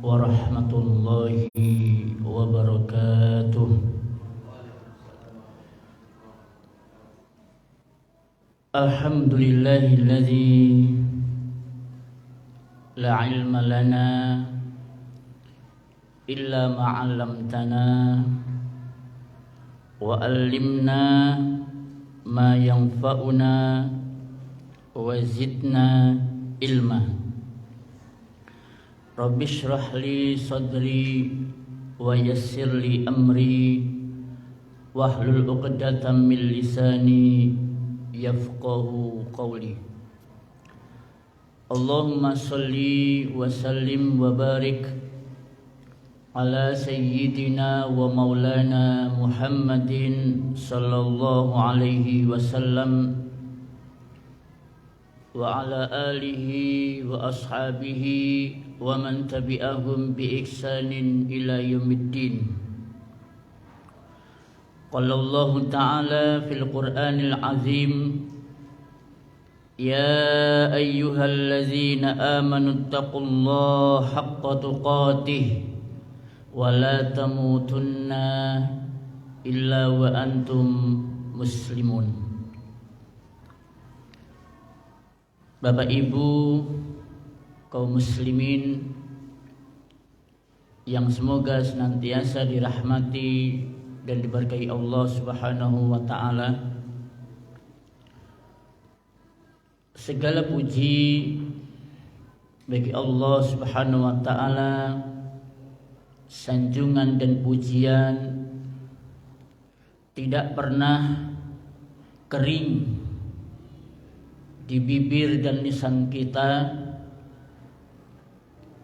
warahmatullahi wabarakatuh. Alhamdulillahilladzi la ilma lana illa ma 'allamtana wa 'allimna ma yanfa'una wa zidna ilma. Rabbi shrah li sadri wa yassir li amri wahlul 'uqdatam min lisani yafqahu qawli. Allahumma shalli wa sallim wa barik ala sayyidina wa maulana Muhammadin sallallahu alaihi wasallam wa ala alihi wa ashabihi wa man tabi'ahum bi ihsanin ila yaumiddin. Qala Allah ta'ala fil Qur'anil azim, ya ayyuhallazina amanu taqullaha haqqa tuqatih wa la tamutunna illa wa antum muslimun. Bapak Ibu kaum muslimin yang semoga senantiasa dirahmati dan diberkahi Allah Subhanahu wa taala. Segala puji bagi Allah Subhanahu wa taala, sanjungan dan pujian tidak pernah kering di bibir dan lisan kita,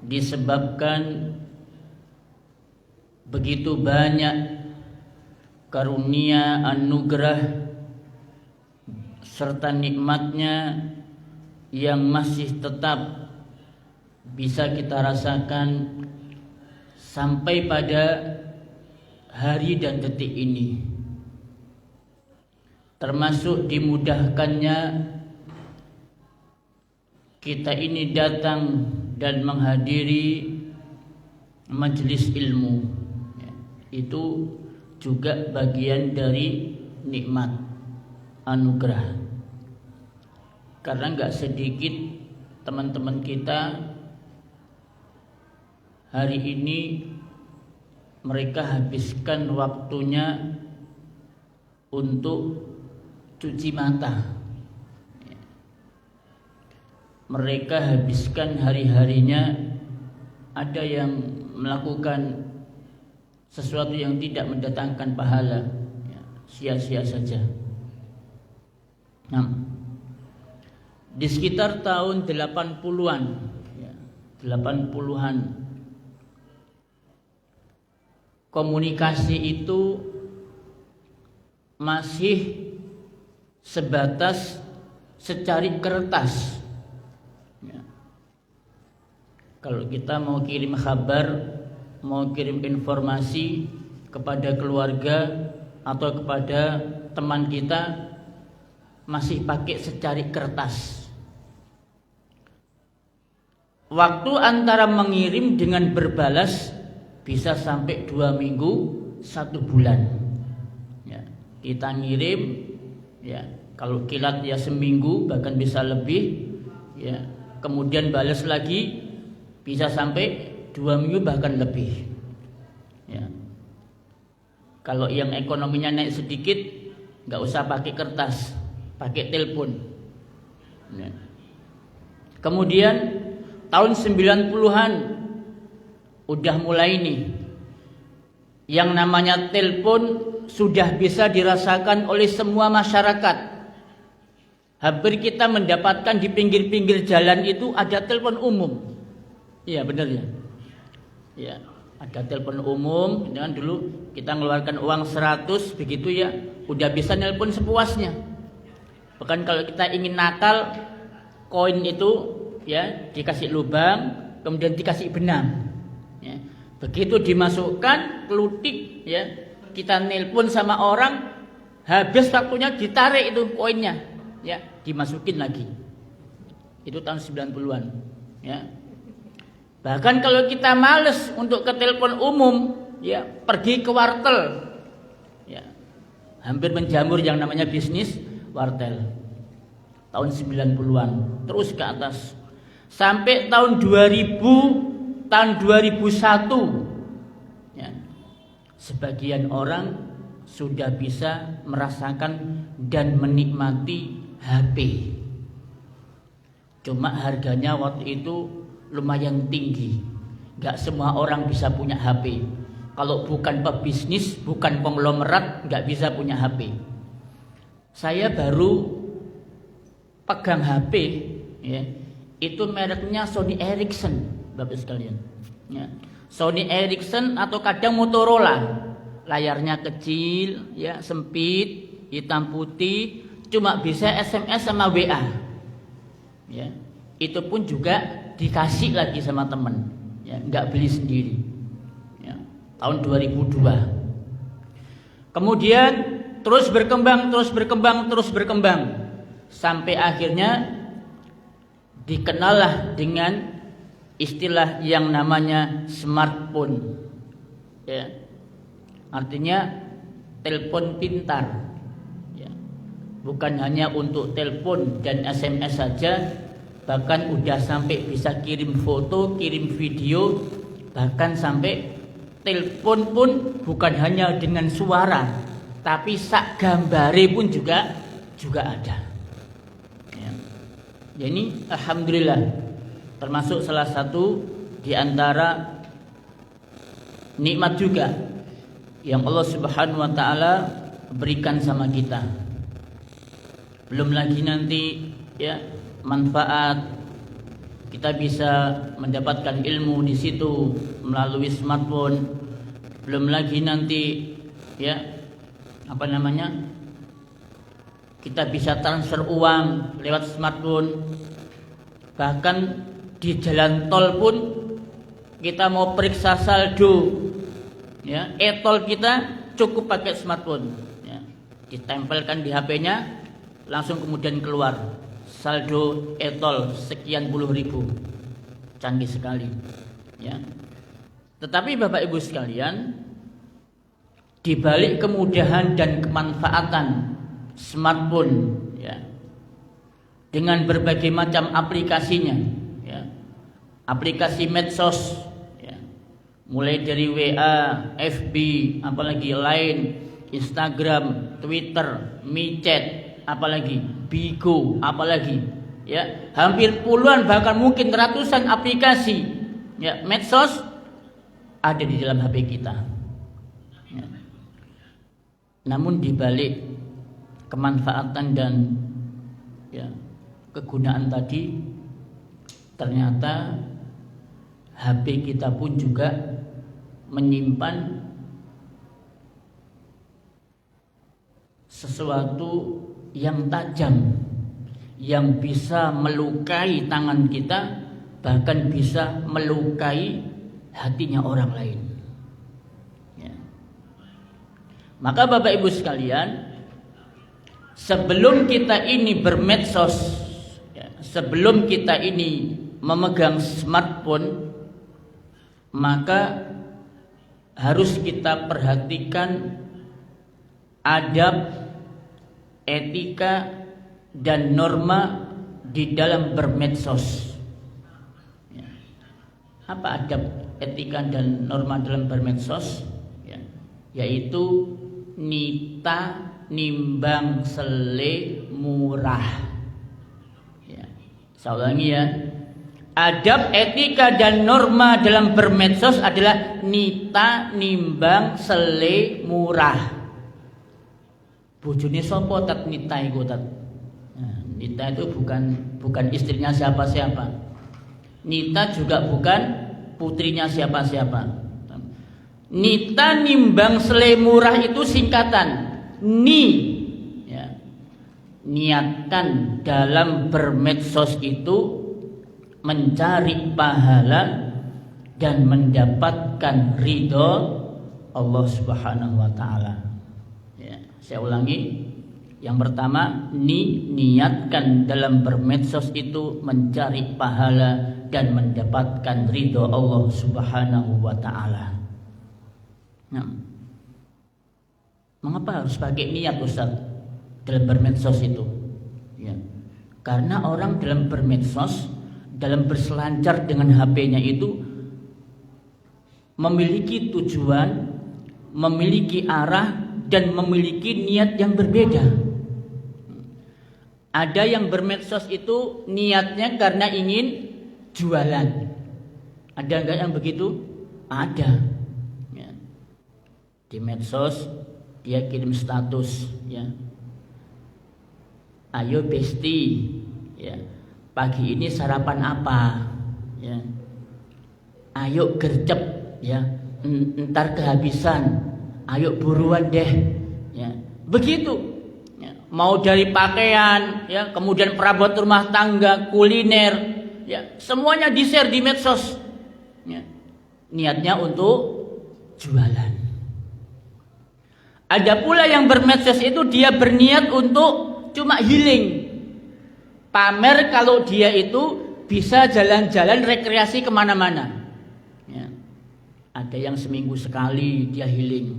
disebabkan begitu banyak karunia, anugerah serta nikmatnya yang masih tetap bisa kita rasakan sampai pada hari dan detik ini. Termasuk dimudahkannya kita ini datang dan menghadiri majelis ilmu. Itu juga bagian dari nikmat anugerah. Karena enggak sedikit teman-teman kita hari ini mereka habiskan waktunya untuk cuci mata. Mereka habiskan hari-harinya, ada yang melakukan sesuatu yang tidak mendatangkan pahala, sia-sia saja. Nah, di sekitar tahun 80-an, 80-an, komunikasi itu masih sebatas secari kertas. Kalau kita mau kirim kabar, mau kirim informasi kepada keluarga atau kepada teman kita, masih pakai secari kertas. Waktu antara mengirim dengan berbalas bisa sampai 2 minggu, 1 bulan. Kita ngirim, kalau kilat ya seminggu, bahkan bisa lebih. Kemudian balas lagi, bisa sampai 2 minggu bahkan lebih. Kalau yang ekonominya naik sedikit, nggak usah pakai kertas, pakai telepon. Kemudian tahun 90-an udah mulai nih, yang namanya telepon sudah bisa dirasakan oleh semua masyarakat. Hampir kita mendapatkan di pinggir-pinggir jalan itu ada telepon umum. Iya benar ya. Ya, ada telepon umum. Jangan dulu kita ngeluarkan uang 100 begitu ya, udah bisa nelpon sepuasnya. Bahkan kalau kita ingin nakal, koin itu ya dikasih lubang, kemudian dikasih benang. Begitu dimasukkan kelutik, kita nelpon sama orang, habis waktunya ditarik itu koinnya, dimasukin lagi. Itu tahun 90-an. Bahkan kalau kita males untuk ke telepon umum, ya pergi ke wartel, ya hampir menjamur yang namanya bisnis wartel. Tahun 90-an terus ke atas sampai tahun 2000, tahun 2001, ya, sebagian orang sudah bisa merasakan dan menikmati HP. Cuma harganya waktu itu lumayan tinggi. Gak semua orang bisa punya HP. Kalau bukan pebisnis, bukan konglomerat, gak bisa punya HP. Saya baru pegang HP, ya, itu mereknya Sony Ericsson, Bapak sekalian. Ya. Sony Ericsson atau kadang Motorola. Layarnya kecil, ya, sempit, hitam putih, cuma bisa SMS sama WA. Ya. Itu pun juga dikasih lagi sama teman, ya, nggak beli sendiri, ya, tahun 2002. Kemudian terus berkembang sampai akhirnya dikenallah dengan istilah yang namanya smartphone, ya, artinya telepon pintar, ya, bukan hanya untuk telepon dan SMS saja. Bahkan udah sampai bisa kirim foto, kirim video, bahkan sampai telepon pun bukan hanya dengan suara, tapi sak gambare pun juga ada. Ya. Jadi alhamdulillah termasuk salah satu di antara nikmat juga yang Allah Subhanahu wa taala berikan sama kita. Belum lagi nanti, ya, manfaat kita bisa mendapatkan ilmu di situ melalui smartphone. Belum lagi nanti, ya, kita bisa transfer uang lewat smartphone. Bahkan di jalan tol pun kita mau periksa saldo, ya, e-tol kita cukup pakai smartphone, ya, ditempelkan di HP-nya, langsung kemudian keluar saldo e-tol sekian puluh ribu. Canggih sekali, ya. Tetapi Bapak Ibu sekalian, di balik kemudahan dan kemanfaatan smartphone, ya, dengan berbagai macam aplikasinya, ya, aplikasi medsos, ya, mulai dari WA, FB, apalagi Line, Instagram, Twitter, MiChat, apalagi Bigo, apalagi, ya, hampir puluhan bahkan mungkin ratusan aplikasi, ya, medsos ada di dalam HP kita, ya. Namun di balik kemanfaatan dan, ya, kegunaan tadi, ternyata HP kita pun juga menyimpan sesuatu yang tajam, yang bisa melukai tangan kita, bahkan bisa melukai hatinya orang lain, ya. Maka Bapak Ibu sekalian, sebelum kita ini bermedsos, ya, sebelum kita ini memegang smartphone, maka harus kita perhatikan adab, etika dan norma di dalam bermedsos. Ya. Apa adab, etika dan norma dalam bermedsos? Ya. Yaitu nita nimbang sele murah. Ya. Saya ulangi, ya. Adab, etika dan norma dalam bermedsos adalah nita nimbang sele murah. Bojone sapa tat nita iku tat? Nah, nita itu bukan istrinya siapa-siapa. Nita juga bukan putrinya siapa-siapa. Nita nimbang sele murah itu singkatan ni, ya. Niatkan dalam bermedsos itu mencari pahala dan mendapatkan ridho Allah Subhanahu wa taala. Saya ulangi, yang pertama, niatkan dalam bermedsos itu mencari pahala dan mendapatkan ridho Allah Subhanahu wa taala. Nah, mengapa harus pakai niat Ustaz dalam bermedsos itu? Ya. Karena orang dalam bermedsos, dalam berselancar dengan HP-nya itu memiliki tujuan, memiliki arah, dan memiliki niat yang berbeda. Ada yang bermedsos itu niatnya karena ingin jualan. Ada enggak yang begitu? Ada. Ya. Di medsos dia kirim status, ya. Ayo besti, ya. Pagi ini sarapan apa? Ya. Ayo gercep, ya. Ntar kehabisan. Ayo buruan deh, ya. Begitu. Mau dari pakaian, ya, kemudian perabot rumah tangga, kuliner, ya, semuanya di-share di medsos. Ya. Niatnya untuk jualan. Ada pula yang bermedsos itu dia berniat untuk cuma healing, pamer kalau dia itu bisa jalan-jalan rekreasi kemana-mana. Ya. Ada yang seminggu sekali dia healing,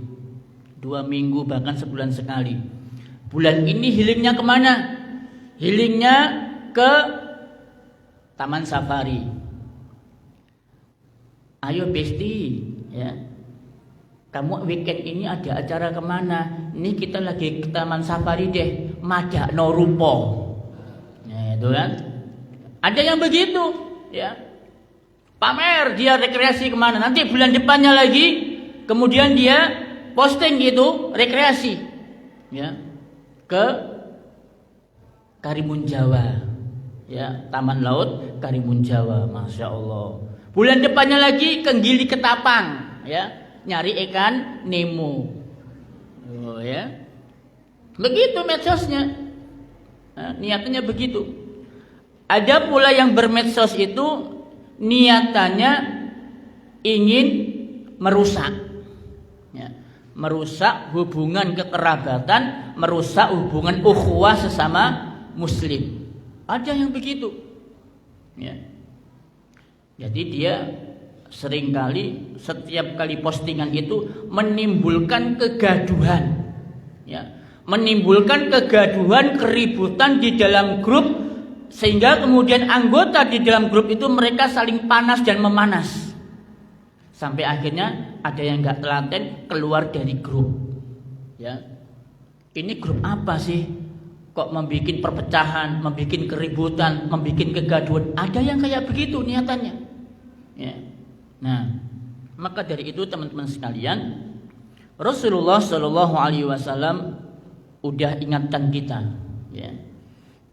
2 minggu bahkan sebulan sekali. Bulan ini healingnya kemana? Healingnya ke Taman Safari. Ayo besti, ya. Kamu weekend ini ada acara kemana? Ini kita lagi ke Taman Safari deh, Madakno Rupo. Nah, itu kan. Ada yang begitu, ya. Pamer dia rekreasi kemana? Nanti bulan depannya lagi, kemudian dia posting gitu rekreasi, ya. Ke Karimun Jawa, ya, Taman Laut Karimun Jawa, masya Allah. Bulan depannya lagi ke Gili Ketapang, ya, nyari ikan Nemo, oh, ya, begitu medsosnya. Nah, niatnya begitu. Ada pula yang bermedsos itu niatannya ingin merusak. Merusak hubungan kekerabatan, merusak hubungan ukhuwah sesama muslim. Ada yang begitu, ya. Jadi dia seringkali setiap kali postingan itu menimbulkan kegaduhan, ya, menimbulkan kegaduhan, keributan di dalam grup, sehingga kemudian anggota di dalam grup itu mereka saling panas dan memanas. Sampai akhirnya ada yang nggak telaten keluar dari grup, ya. Ini grup apa sih? Kok membuat perpecahan, membuat keributan, membuat kegaduhan? Ada yang kayak begitu niatannya, ya. Nah, maka dari itu teman-teman sekalian, Rasulullah Shallallahu Alaihi Wasallam udah ingatkan kita, ya,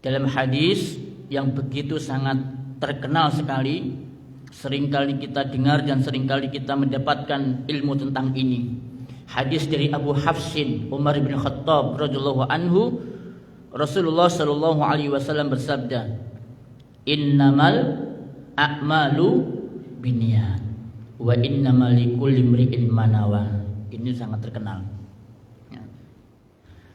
dalam hadis yang begitu sangat terkenal sekali. Seringkali kita dengar dan seringkali kita mendapatkan ilmu tentang ini. Hadis dari Abu Hafsin Umar bin Khattab radhiyallahu anhu, Rasulullah sallallahu alaihi wasallam bersabda, "Innamal a'malu binniyat wa innamal likulli imri'in ma nawa." Ini sangat terkenal.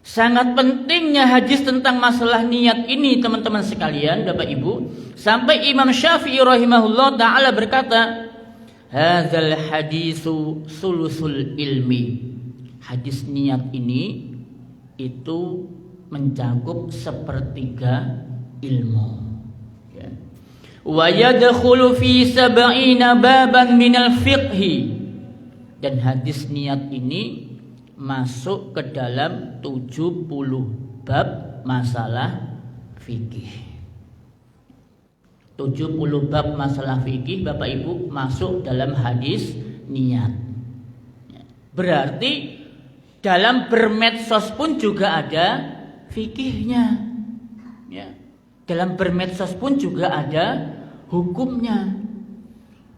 Sangat pentingnya hadis tentang masalah niat ini teman-teman sekalian, Bapak Ibu, sampai Imam Syafi'i rahimahullah ta'ala berkata, hadzal hadisu sulusul ilmi. Hadis niat ini itu mencakup 1/3 ilmu, ya. Wa yadkhulu fi 70 baban minal fiqhi. Dan hadis niat ini masuk ke dalam 70 bab masalah fikih. 70 bab masalah fikih, Bapak Ibu, masuk dalam hadis niat. Berarti dalam bermedsos pun juga ada fikihnya, ya. Dalam bermedsos pun juga ada hukumnya.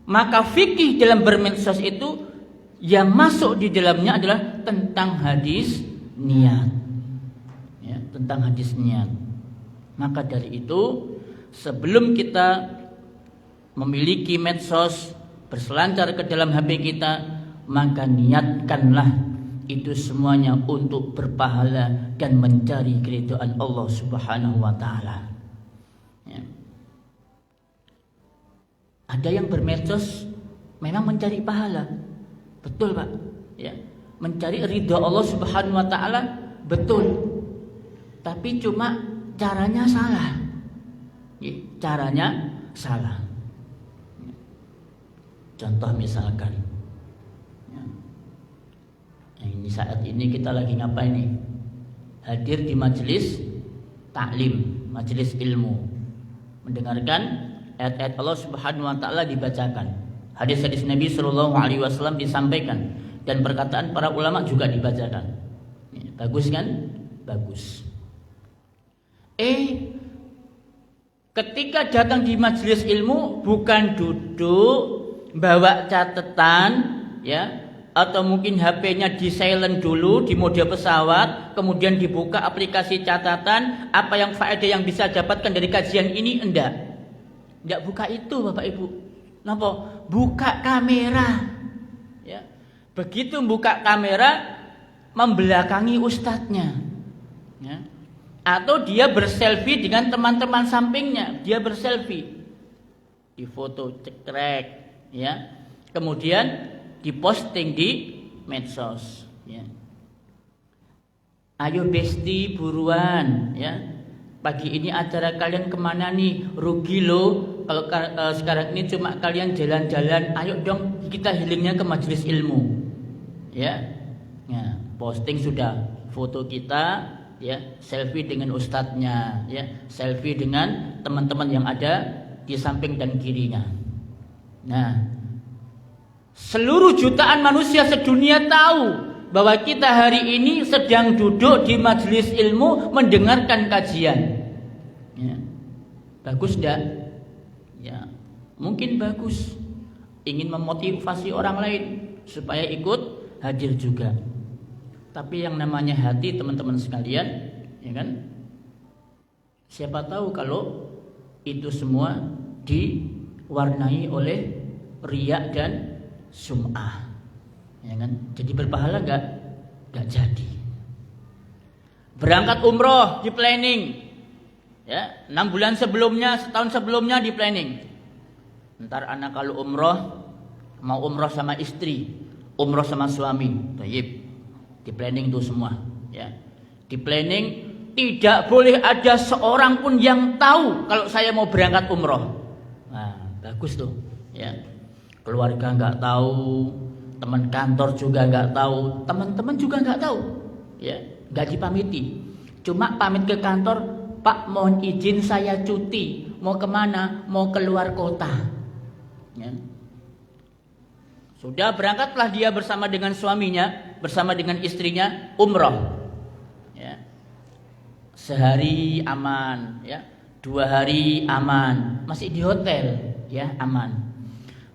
Maka fikih dalam bermedsos itu yang masuk di dalamnya adalah tentang hadis niat, ya, tentang hadis niat. Maka dari itu, sebelum kita memiliki medsos berselancar ke dalam HP kita, maka niatkanlah itu semuanya untuk berpahala dan mencari keridhaan Allah Subhanahu wa taala. Ya. Ada yang bermedsos memang mencari pahala. Betul, Pak. Ya. Mencari ridha Allah Subhanahu wa taala, betul. Tapi cuma caranya salah. Ya, caranya salah. Contoh misalkan, ya. Nah, ini saat ini kita lagi ngapain nih? Hadir di majelis taklim, majelis ilmu, mendengarkan ayat-ayat Allah Subhanahu wa taala dibacakan, hadis-hadis Nabi Shallallahu alaihi wasallam disampaikan, dan perkataan para ulama juga dibacakan. Ya, bagus kan? Bagus. Ketika datang di majelis ilmu bukan duduk bawa catatan, ya, atau mungkin HP-nya di silent dulu di mode pesawat, kemudian dibuka aplikasi catatan, apa yang faedah yang bisa dapatkan dari kajian ini, enggak buka itu, Bapak Ibu. Napa? Buka kamera. Ya. Begitu buka kamera, membelakangi ustadznya. Ya. Atau dia berselfie dengan teman-teman sampingnya, dia berselfie. Difoto cekrek. Ya, kemudian diposting di medsos. Ya. Ayo besti buruan, ya. Pagi ini acara kalian kemana nih? Rugi loh. Kalau sekarang ini cuma kalian jalan-jalan. Ayo dong kita healingnya ke majelis ilmu. Ya, ya. Posting sudah foto kita, ya. Selfie dengan ustadznya, ya. Selfie dengan teman-teman yang ada di samping dan kirinya. Nah, seluruh jutaan manusia sedunia tahu bahwa kita hari ini sedang duduk di majelis ilmu mendengarkan kajian. Ya. Bagus enggak? Ya, mungkin bagus. Ingin memotivasi orang lain supaya ikut hadir juga. Tapi yang namanya hati, teman-teman sekalian, ya kan? Siapa tahu kalau itu semua diwarnai oleh riya dan sum'ah, ya kan? Jadi berpahala enggak jadi. Berangkat umroh di planning, ya, 6 bulan sebelumnya, setahun sebelumnya di planning. Ntar anak kalau umroh, mau umroh sama istri, umroh sama suami, tayyib. Di planning itu semua, ya. Di planning tidak boleh ada seorang pun yang tahu kalau saya mau berangkat umroh. Nah, bagus tuh, ya. Keluarga nggak tahu, teman kantor juga nggak tahu, teman-teman juga nggak tahu, ya, nggak dipamiti. Cuma pamit ke kantor, Pak mohon izin saya cuti, mau kemana? Mau keluar kota. Ya. Sudah berangkatlah dia bersama dengan suaminya, bersama dengan istrinya umroh. Ya. Sehari aman, ya, 2 hari aman, masih di hotel, ya, aman.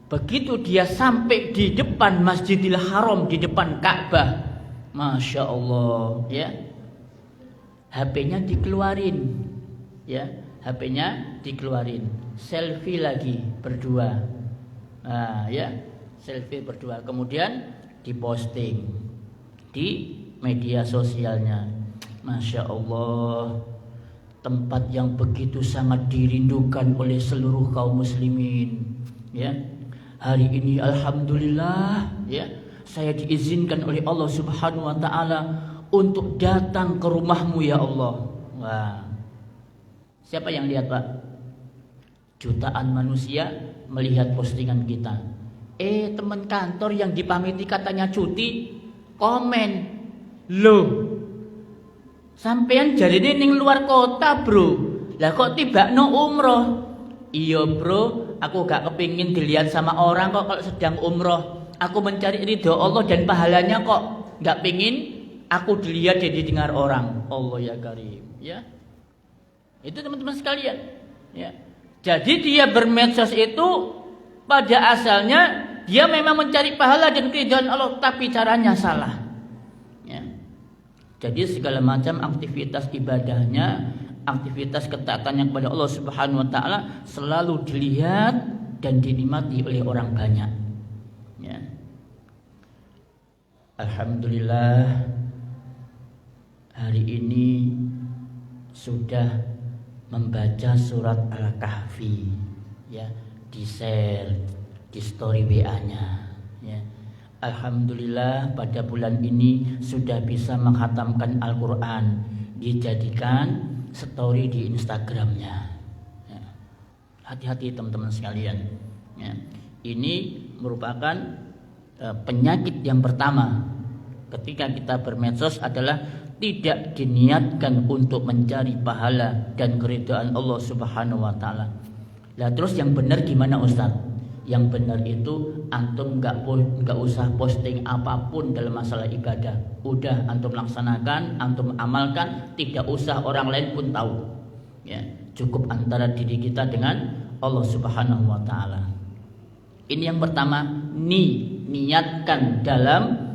Begitu dia sampai di depan Masjidil Haram, di depan Ka'bah, Masya Allah, ya, HP-nya dikeluarin, ya, HP-nya dikeluarin, selfie lagi berdua, nah, ya, selfie berdua, kemudian diposting di media sosialnya. Masya Allah, tempat yang begitu sangat dirindukan oleh seluruh kaum muslimin, ya. Hari ini alhamdulillah, ya, saya diizinkan oleh Allah Subhanahu wa taala untuk datang ke rumahmu ya Allah. Wah. Siapa yang lihat, Pak? Jutaan manusia melihat postingan kita. Teman kantor yang dipamiti katanya cuti komen, "Loh, sampean jarine ning luar kota, Bro. Lah kok tibakno umroh?" "Iya, Bro. Aku gak kepingin dilihat sama orang kok kalau sedang umroh. Aku mencari ridho Allah dan pahalanya kok. Gak pingin aku dilihat dan didengar orang." Allah ya Karim, ya. Itu teman-teman sekalian, ya. Jadi dia bermedsos itu pada asalnya dia memang mencari pahala dan keridhaan Allah, tapi caranya salah. Ya. Jadi segala macam aktivitas ibadahnya, aktivitas ketaatannya kepada Allah Subhanahu wa taala selalu dilihat dan dinikmati oleh orang banyak. Ya. Alhamdulillah hari ini sudah membaca surat Al-Kahfi, ya. di-share di story WA-nya ya. Alhamdulillah pada bulan ini sudah bisa menghatamkan Al-Quran, dijadikan story di Instagramnya ya. Hati-hati teman-teman sekalian ya. Ini merupakan penyakit yang pertama ketika kita bermedsos adalah tidak diniatkan untuk mencari pahala dan keridhaan Allah Subhanahu wa taala. Lah terus yang benar gimana Ustaz? Yang benar itu antum nggak usah posting apapun dalam masalah ibadah. Udah antum laksanakan, antum amalkan, tidak usah orang lain pun tahu. Ya, cukup antara diri kita dengan Allah Subhanahu wa taala. Ini yang pertama, niatkan dalam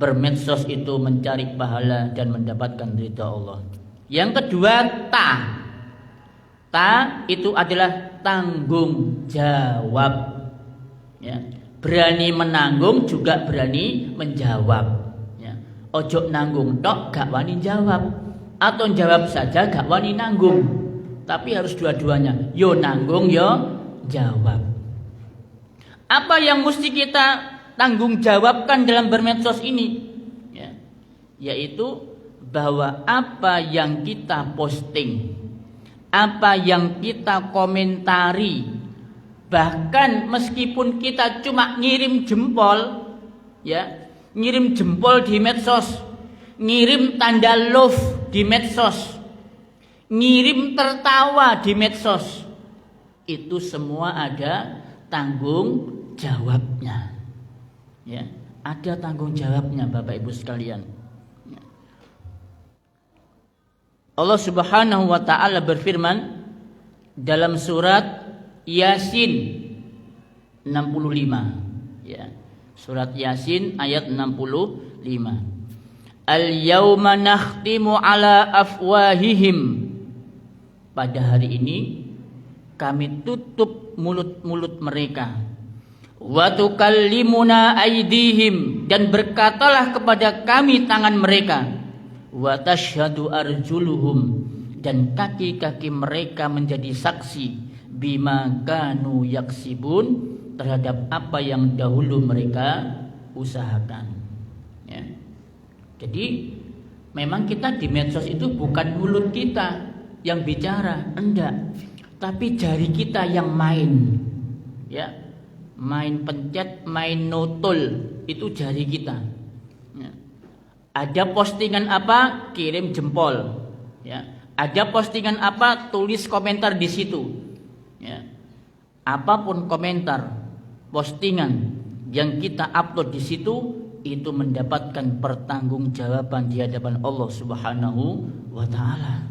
bermedsos itu mencari pahala dan mendapatkan ridha Allah. Yang kedua, ta itu adalah tanggung jawab. Ya, berani menanggung juga berani menjawab. Ya, ojo nanggung tok gak wani jawab, atau jawab saja gak wani nanggung. Tapi harus dua-duanya, yo nanggung yo jawab. Apa yang mesti kita tanggung jawabkan dalam bermedsos ini ya, yaitu bahwa apa yang kita posting, apa yang kita komentari, bahkan meskipun kita cuma ngirim jempol ya, ngirim jempol di medsos, ngirim tanda love di medsos, ngirim tertawa di medsos, itu semua ada tanggung jawabnya. Ya, ada tanggung jawabnya Bapak Ibu sekalian. Allah Subhanahu wa taala berfirman dalam surat Yasin 65 ya. Surat Yasin ayat 65. Al-yauma nakhtimu ala afwahihim. Pada hari ini kami tutup mulut-mulut mereka. Wa tukallimuna aydihim, dan berkatalah kepada kami tangan mereka. Wa tashhadu arjuluhum, dan kaki-kaki mereka menjadi saksi bima kanu yaksibun, terhadap apa yang dahulu mereka usahakan ya. Jadi memang kita di medsos itu bukan mulut kita yang bicara, enggak, tapi jari kita yang main ya. Main pencet, main notul, itu jari kita ya. Ada postingan apa, kirim jempol ya. Ada postingan apa, tulis komentar di situ ya. Apapun komentar, postingan yang kita upload di situ, itu mendapatkan pertanggungjawaban di hadapan Allah Subhanahu wa taala.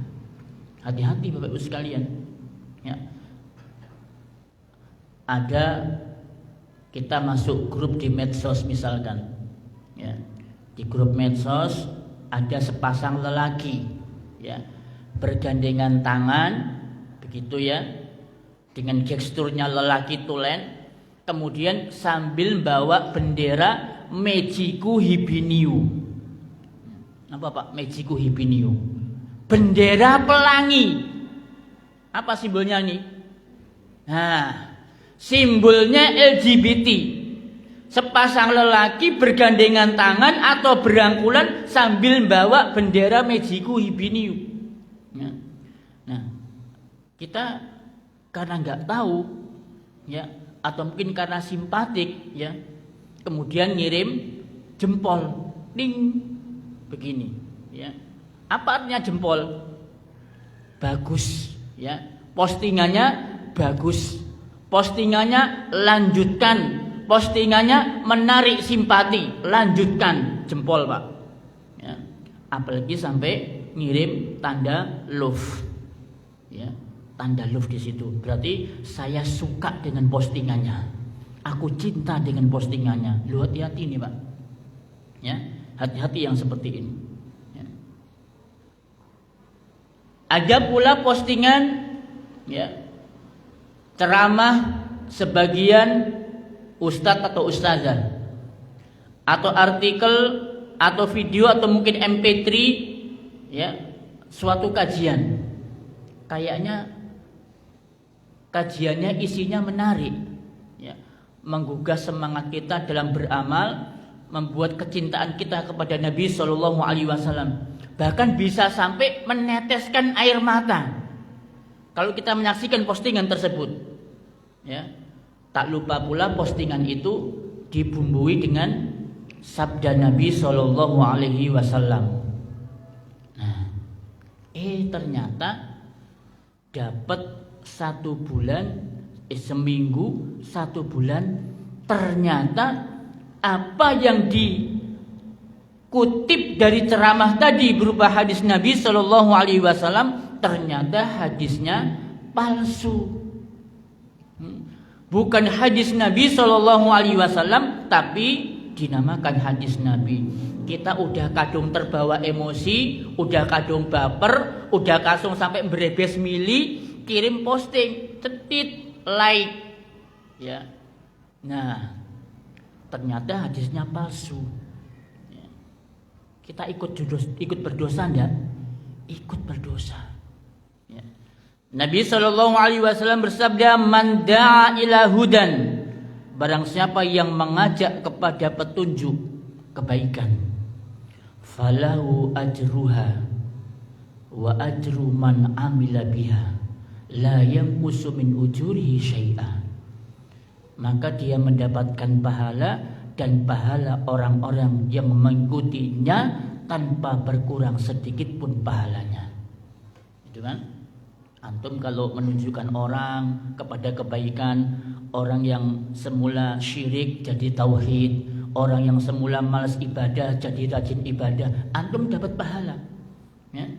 Hati-hati Bapak Ibu sekalian ya. Ada kita masuk grup di medsos misalkan ya. Di grup medsos ada sepasang lelaki ya, bergandengan tangan begitu ya, dengan gesturnya lelaki tulen, kemudian sambil bawa bendera Mejiku Hibiniu. Apa Pak? Mejiku Hibiniu, bendera pelangi. Apa simbolnya nih? Nah, simbolnya LGBT. Sepasang lelaki bergandengan tangan atau berangkulan sambil bawa bendera Mejiku Hibiniu. Nah, kita karena nggak tahu ya, atau mungkin karena simpatik ya, kemudian ngirim jempol, ding, begini ya. Apa artinya jempol? Bagus ya, postingannya bagus, postingannya lanjutkan, postingannya menarik simpati, lanjutkan, jempol Pak ya. Apalagi sampai ngirim tanda love ya, tanda love di situ, berarti saya suka dengan postingannya, aku cinta dengan postingannya. Lu hati-hati nih Pak ya, hati-hati yang seperti ini ya. Ada pula postingan ya, ceramah sebagian ustadz atau ustazah, atau artikel atau video atau mungkin MP3 ya, suatu kajian, kayaknya kajiannya isinya menarik menggugah semangat kita dalam beramal, membuat kecintaan kita kepada Nabi Shallallahu Alaihi Wasallam. Bahkan bisa sampai meneteskan air mata kalau kita menyaksikan postingan tersebut. Ya, tak lupa pula postingan itu dibumbui dengan sabda Nabi Shallallahu Alaihi Wasallam. Nah, ternyata dapat 1 bulan, seminggu, 1 bulan, ternyata apa yang dikutip dari ceramah tadi berupa hadis Nabi Shallallahu Alaihi Wasallam ternyata hadisnya palsu. Bukan hadis Nabi Shallallahu Alaihi Wasallam, tapi dinamakan hadis Nabi. Kita udah kadung terbawa emosi, udah kadung baper, udah kasung sampai berebes mili, kirim posting, cetit, like, ya. Nah, ternyata hadisnya palsu. Kita ikut berdosa enggak? Ikut berdosa. Ya. Nabi Shallallahu Alaihi Wasallam bersabda, "Man da'a ila hudan." Barang siapa yang mengajak kepada petunjuk kebaikan, falahu ajruha wa ajru man amila biha la yanqusu min ujurihi syai'a. Maka dia mendapatkan pahala dan pahala orang-orang yang mengikutinya tanpa berkurang sedikit pun pahalanya. Itu kan? Antum kalau menunjukkan orang kepada kebaikan, orang yang semula syirik jadi tauhid, orang yang semula malas ibadah jadi rajin ibadah, antum dapat pahala. Ya.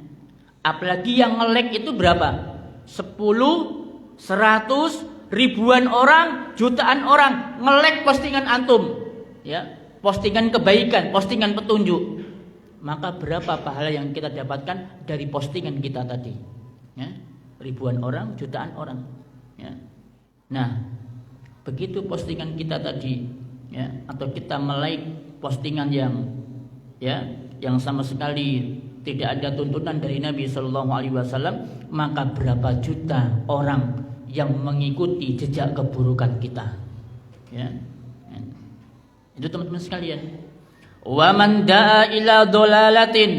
Apalagi yang nge-like itu berapa? 10, 100, ribuan orang, jutaan orang nge-like postingan antum. Ya, postingan kebaikan, postingan petunjuk. Maka berapa pahala yang kita dapatkan dari postingan kita tadi? Ya, ribuan orang, jutaan orang. Ya. Nah, begitu postingan kita tadi, ya, atau kita like postingan yang sama sekali tidak ada tuntunan dari Nabi Shallallahu Alaihi Wasallam, maka berapa juta orang yang mengikuti jejak keburukan kita. Ya. Itu teman-teman sekalian. Wa man da'a ila dhalalatin,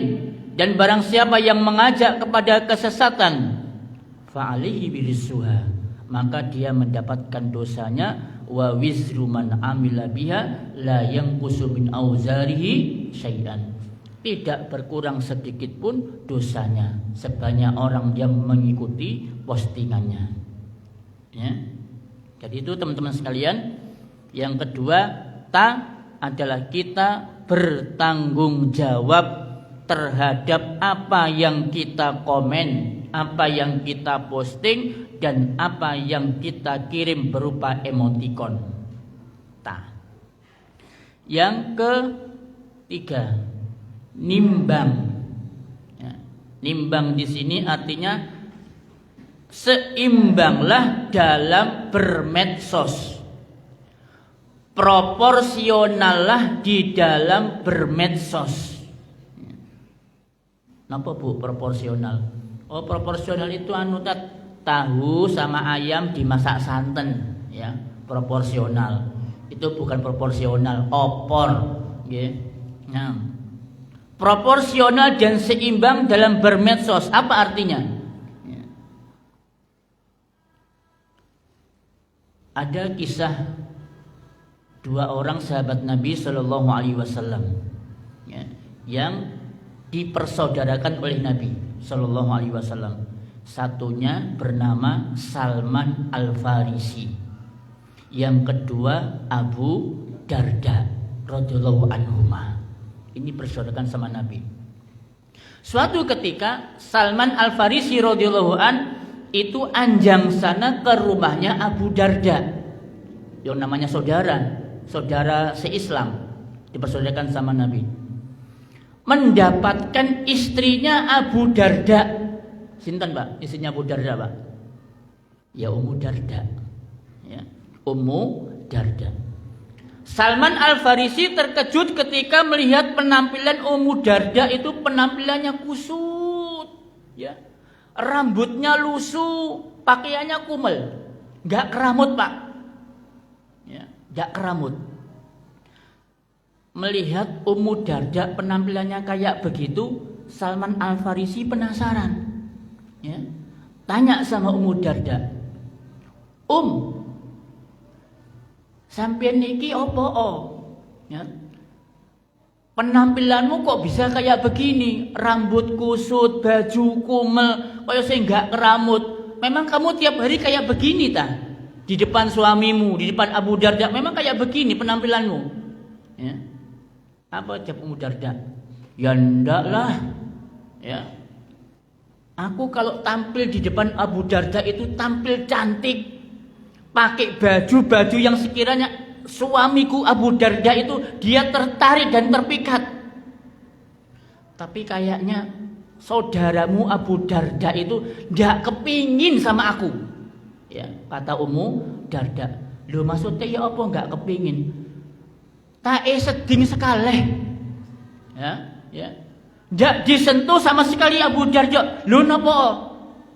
dan barang siapa yang mengajak kepada kesesatan, fa alaihi birisuha, maka dia mendapatkan dosanya, wa wizru man amila biha la yanqusu min auzarihi syai'an. Tidak berkurang sedikit pun dosanya sebanyak orang yang mengikuti postingannya. Ya. Jadi itu teman-teman sekalian. Yang kedua, adalah kita bertanggung jawab terhadap apa yang kita komen, apa yang kita posting, dan apa yang kita kirim berupa emoticon. Yang ketiga, nimbang. Ya, nimbang di sini artinya seimbanglah dalam bermedsos. Proporsionallah di dalam bermedsos. Napa Bu proporsional? Oh, proporsional itu tahu sama ayam dimasak santen, ya. Proporsional. Itu bukan proporsional, opor, ya. Nah, proporsional dan seimbang dalam bermedsos. Apa artinya? Ya. Ada kisah 2 orang sahabat Nabi Shallallahu Alaihi Wasallam, ya, yang dipersaudarakan oleh Nabi Shallallahu Alaihi Wasallam. Satunya bernama Salman Al Farisi, yang kedua Abu Darda radhiyallahu anhuma. Ini bersaudarakan sama Nabi. Suatu ketika Salman Al Farisi radhiyallahu an itu anjang sana ke rumahnya Abu Darda, yang namanya saudara se-Islam, dipersaudarakan sama Nabi. Mendapatkan istrinya Abu Darda. Sinten Pak? Istrinya Abu Darda Pak? Ya, Ummu Darda. Ya, Ummu Darda. Salman Al Farisi terkejut ketika melihat penampilan Ummu Darda itu penampilannya kusut, ya. Rambutnya lusuh, pakaiannya kumel, nggak keramut Pak. Ya. tidak keramut. Melihat Ummu Darda penampilannya kayak begitu, Salman Al-Farisi penasaran. Ya. Tanya sama Ummu Darda, sampeyan niki opo? Ya. Penampilanmu kok bisa kayak begini? Rambut kusut, baju kumel, kayak saya nggak keramut. Memang kamu tiap hari kayak begini ta? Di depan suamimu, di depan Abu Darda, memang kayak begini penampilanmu? Ya. Apa jawab Ummu Darda? Ya ndak lah. Ya. Aku kalau tampil di depan Abu Darda itu tampil cantik. Pakai baju-baju yang sekiranya suamiku Abu Darda itu dia tertarik dan terpikat. Tapi kayaknya saudaramu Abu Darda itu ndak kepingin sama aku. Ya, kata Ummu Darda. Loh maksudnya ya apa nggak kepingin? Tae seding sekali. Ya. Ndak disentuh sama sekali Abu Darda. Loh napa?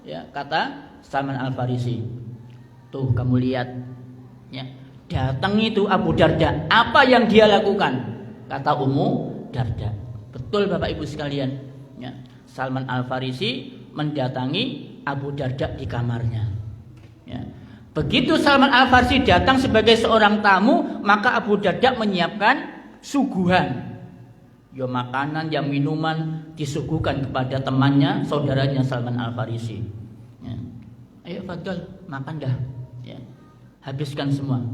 Ya, kata Salman Al-Farisi. Tuh kamu lihat. Ya. Datang itu Abu Darda, apa yang dia lakukan? Kata Ummu Darda. Betul Bapak Ibu sekalian. Ya. Salman Al-Farisi mendatangi Abu Darda di kamarnya. Ya. Begitu Salman Al-Farisi datang sebagai seorang tamu, maka Abu Darda menyiapkan suguhan. Ya makanan, ya minuman disuguhkan kepada temannya, saudaranya Salman Al-Farisi. Ya. Ayo Fadl, makan dah. Ya. Habiskan semua.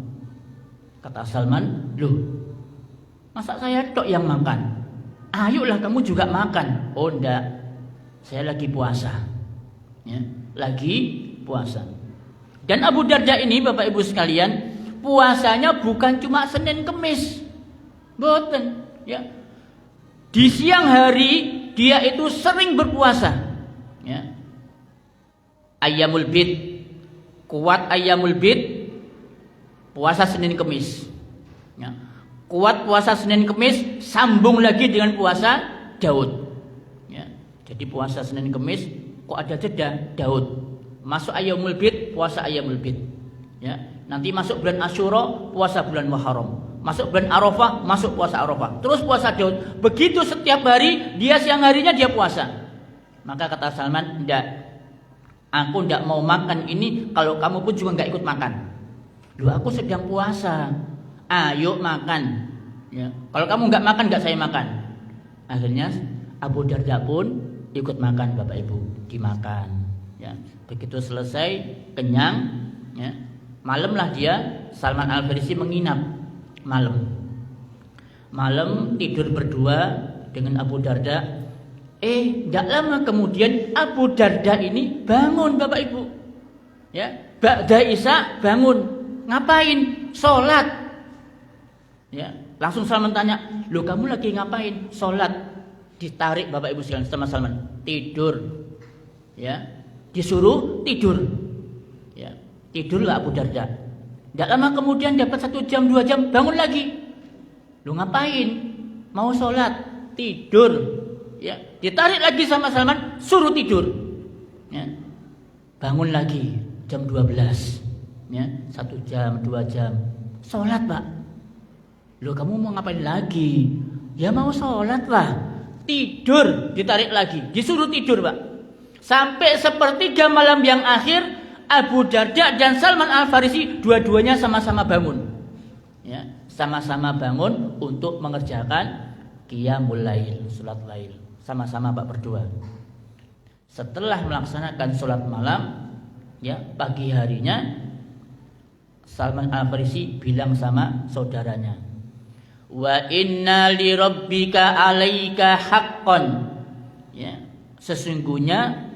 Kata Salman, loh, masa saya tok yang makan? Ayolah kamu juga makan. Oh enggak, saya lagi puasa. Ya. Lagi puasa. Dan Abu Darda ini Bapak Ibu sekalian, puasanya bukan cuma Senin Kemis. Boten, ya. Di siang hari dia itu sering berpuasa. Ya. Ayyamul Bid, kuat Ayyamul Bid, puasa Senin Kemis. Ya. Kuat puasa Senin Kemis, sambung lagi dengan puasa Daud. Ya. Jadi puasa Senin Kemis, kok ada jeda Daud. Masuk Ayyamul Bid, puasa Ayyamul Bid. Ya. Nanti masuk bulan Asyura, puasa bulan Muharram. Masuk bulan Arafah, masuk puasa Arafah. Terus puasa Daud. Begitu setiap hari, dia siang harinya dia puasa. Maka kata Salman, enggak. Aku enggak mau makan ini kalau kamu pun juga enggak ikut makan. Loh aku sedang puasa. Ayo makan. Ya. Kalau kamu enggak makan, enggak saya makan. Akhirnya Abu Darda pun ikut makan Bapak Ibu. Dimakan. Ya. Begitu selesai, kenyang. Ya. Malamlah dia, Salman Al-Farisi menginap. Malam tidur berdua dengan Abu Darda. Tidak lama kemudian Abu Darda ini bangun Bapak Ibu. Ya, ba'da Isya bangun. Ngapain? Sholat. Ya, langsung Salman tanya, "Loh kamu lagi ngapain?" "Sholat." Ditarik Bapak Ibu sekalian sama Salman. Tidur. Ya, disuruh tidur. Ya, tidurlah Abu Darda. Tidak lama kemudian dapat 1 jam 2 jam bangun lagi. Lu ngapain? Mau sholat, tidur. Ya, ditarik lagi sama Salman, suruh tidur. Ya, bangun lagi jam 12. Ya, 1 jam 2 jam. Sholat Pak. Lu kamu mau ngapain lagi? Ya mau sholat Pak. Tidur, ditarik lagi, disuruh tidur Pak. Sampai sepertiga malam yang akhir, Abu Darda dan Salman Al-Farisi dua-duanya sama-sama bangun. Ya, sama-sama bangun untuk mengerjakan qiyamul lail, salat lail. Sama-sama Pak berdua. Setelah melaksanakan salat malam, ya, pagi harinya Salman Al-Farisi bilang sama saudaranya, "Wa inna li rabbika 'alaika haqqan." Ya, sesungguhnya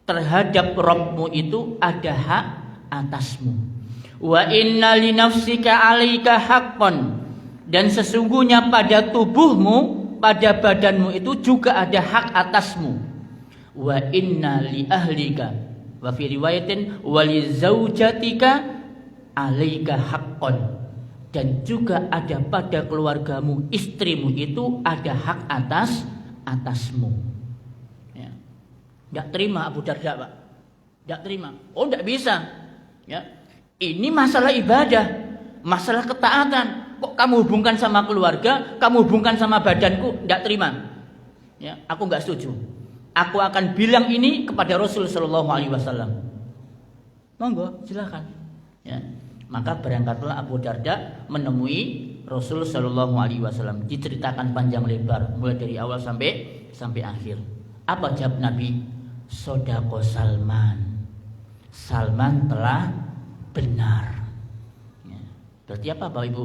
terhadap Rabbmu itu ada hak atasmu. Wa inna li nafsika 'alaika haqqan, dan sesungguhnya pada tubuhmu, pada badanmu itu juga ada hak atasmu. Wa inna li ahlika, wa fi riwayatin wa li zaujatika 'alaika haqqan, dan juga ada pada keluargamu, istrimu itu ada hak atasmu. Tidak terima Abu Darda Pak. Tidak terima. Oh tidak bisa. Ya. Ini masalah ibadah. Masalah ketaatan, kok kamu hubungkan sama keluarga, kamu hubungkan sama badanku, tidak terima. Ya, aku nggak setuju. Aku akan bilang ini kepada Rasul Shallallahu Alaihi Wasallam. Monggo, silakan. Ya, maka berangkatlah Abu Darda menemui Rasul Shallallahu Alaihi Wasallam. Diceritakan panjang lebar, mulai dari awal sampai akhir. Apa jawab Nabi? Sodako Salman. Salman telah benar. Ya, berarti apa Bapak Ibu?